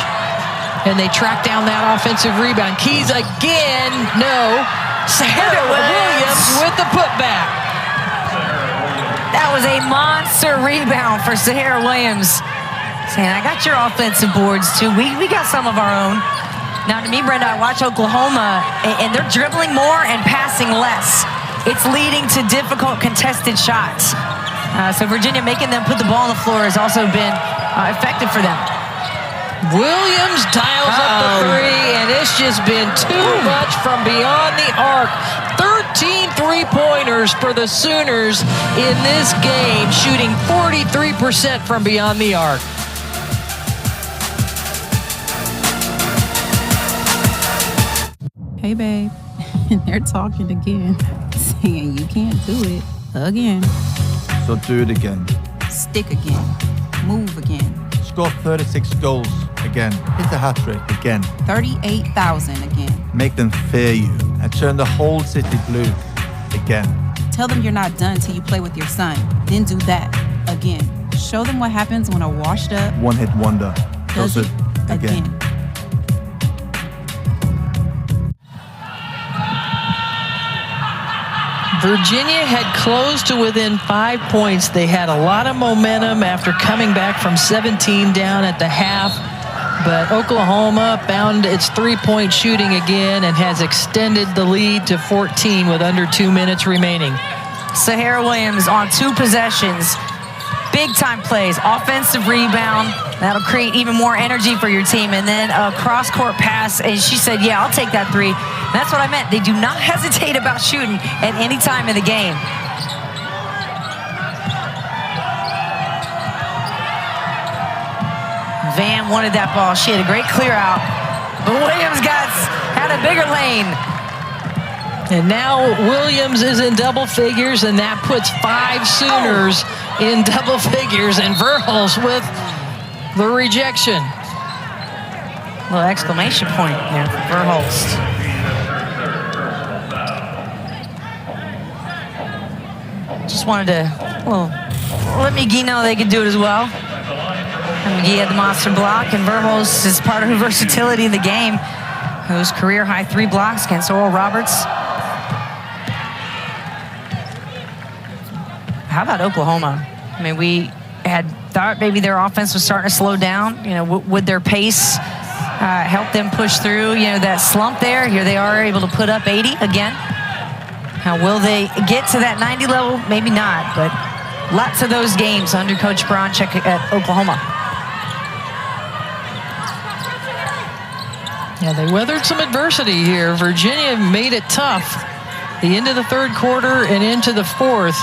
and they track down that offensive rebound. Keys again, no. Sahara Williams with the putback. That was a monster rebound for Sahara Williams. Saying, I got your offensive boards too. We got some of our own. Now, to me, Brenda, I watch Oklahoma, and they're dribbling more and passing less. It's leading to difficult contested shots. So Virginia making them put the ball on the floor has also been effective for them. Williams dials up the 3, and it's just been too much from beyond the arc. 13 3-pointers for the Sooners in this game, shooting 43% from beyond the arc. Hey, babe. They're talking again, saying you can't do it again. So do it again. Stick again. Move again. Score 36 goals again. Hit the hat trick again. 38,000 again. Make them fear you and turn the whole city blue again. Tell them you're not done till you play with your son. Then do that again. Show them what happens when a washed up one-hit wonder does it again. Virginia had closed to within 5 points. They had a lot of momentum after coming back from 17 down at the half. But Oklahoma found its three-point shooting again and has extended the lead to 14 with under 2 minutes remaining. Sahara Williams on 2 possessions. Big-time plays, offensive rebound. That'll create even more energy for your team. And then a cross-court pass, and she said, yeah, I'll take that 3. And that's what I meant. They do not hesitate about shooting at any time in the game. Van wanted that ball. She had a great clear out. But Williams had a bigger lane. And now Williams is in double figures, and that puts 5 Sooners in double figures. And Verhulst with the rejection. Little exclamation point there for Verhulst. Just wanted to let McGhee know they could do it as well. And McGhee had the monster block, and Verhulst is part of her versatility in the game. Whose career high 3 blocks against Oral Roberts. How about Oklahoma? I mean, we had thought maybe their offense was starting to slow down. You know, would their pace help them push through, you know, that slump there? Here they are able to put up 80 again. Now, will they get to that 90 level? Maybe not, but lots of those games under Coach Baranczyk at Oklahoma. Yeah, they weathered some adversity here. Virginia made it tough the end of the third quarter and into the fourth.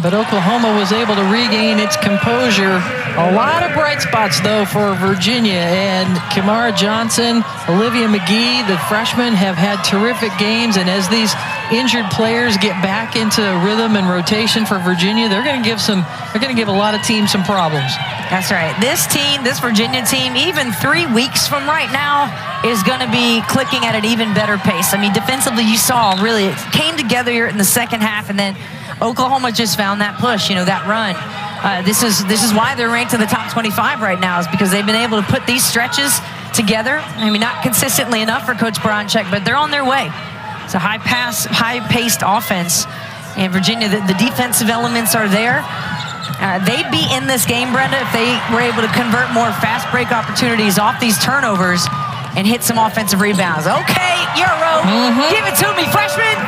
But Oklahoma was able to regain its composure. A lot of bright spots, though, for Virginia. And Kamara Johnson, Olivia McGhee, the freshmen, have had terrific games. And as these injured players get back into rhythm and rotation for Virginia, they're going to give a lot of teams some problems. That's right. This team, this Virginia team, even 3 weeks from right now, is going to be clicking at an even better pace. I mean, defensively, you saw really it came together here in the second half, and then Oklahoma just found that push, you know, that run. This is why they're ranked in the top 25 right now, is because they've been able to put these stretches together. I mean, not consistently enough for Coach Baranczyk, but they're on their way. It's a high-paced offense. And Virginia, the defensive elements are there. They'd be in this game, Brenda, if they were able to convert more fast break opportunities off these turnovers and hit some offensive rebounds. Okay, Euro, give it to me, freshman.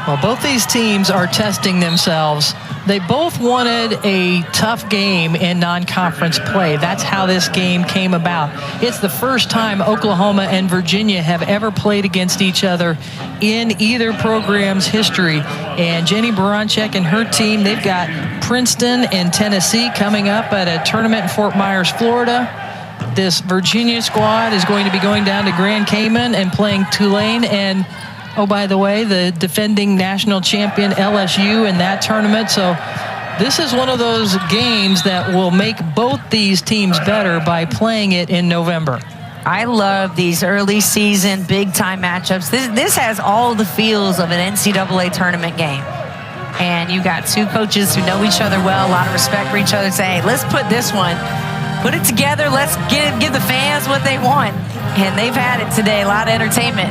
Well, both these teams are testing themselves. They both wanted a tough game in non-conference play. That's how this game came about. It's the first time Oklahoma and Virginia have ever played against each other in either program's history. And Jenny Baranczyk and her team, they've got Princeton and Tennessee coming up at a tournament in Fort Myers, Florida. This Virginia squad is going to be going down to Grand Cayman and playing Tulane and, oh, by the way, the defending national champion LSU in that tournament. So this is one of those games that will make both these teams better by playing it in November. I love these early season big-time matchups. This has all the feels of an NCAA tournament game. And you got 2 coaches who know each other well, a lot of respect for each other, say, hey, let's put this one, put it together, let's give the fans what they want. And they've had it today, a lot of entertainment.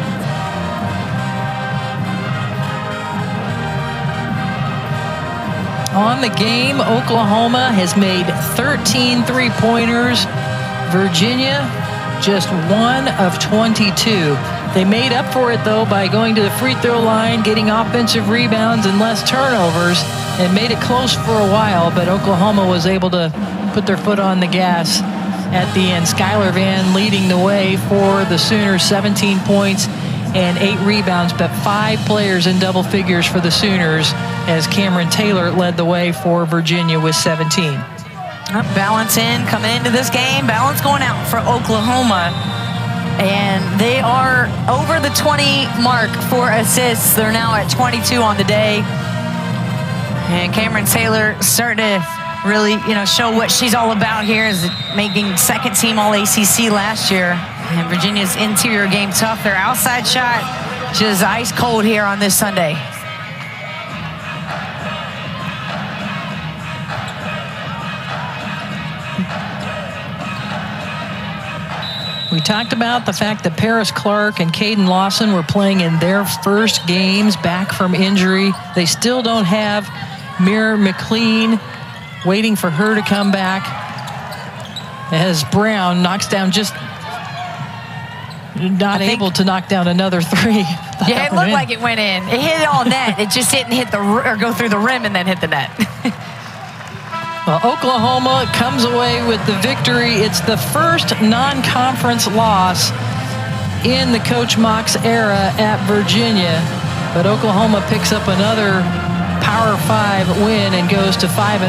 On the game, Oklahoma has made 13 three-pointers. Virginia, just 1 of 22. They made up for it, though, by going to the free throw line, getting offensive rebounds and less turnovers, and made it close for a while, but Oklahoma was able to put their foot on the gas at the end. Skylar Van leading the way for the Sooners, 17 points and 8 rebounds, but 5 players in double figures for the Sooners, as Camryn Taylor led the way for Virginia with 17. Balance in coming into this game, balance going out for Oklahoma. And they are over the 20 mark for assists. They're now at 22 on the day. And Camryn Taylor starting to really, show what she's all about here, is making second team all ACC last year. And Virginia's interior game tough. Their outside shot just ice cold here on this Sunday. We talked about the fact that Paris Clark and Caden Lawson were playing in their first games back from injury. They still don't have Camryn McGhee, waiting for her to come back, as Brown knocks down, just not able to knock down another three. Yeah, it looked like it went in. It hit it all net. It just didn't hit or go through the rim and then hit the net. Well, Oklahoma comes away with the victory. It's the first non-conference loss in the Coach Mox era at Virginia. But Oklahoma picks up another Power 5 win and goes to 5-0.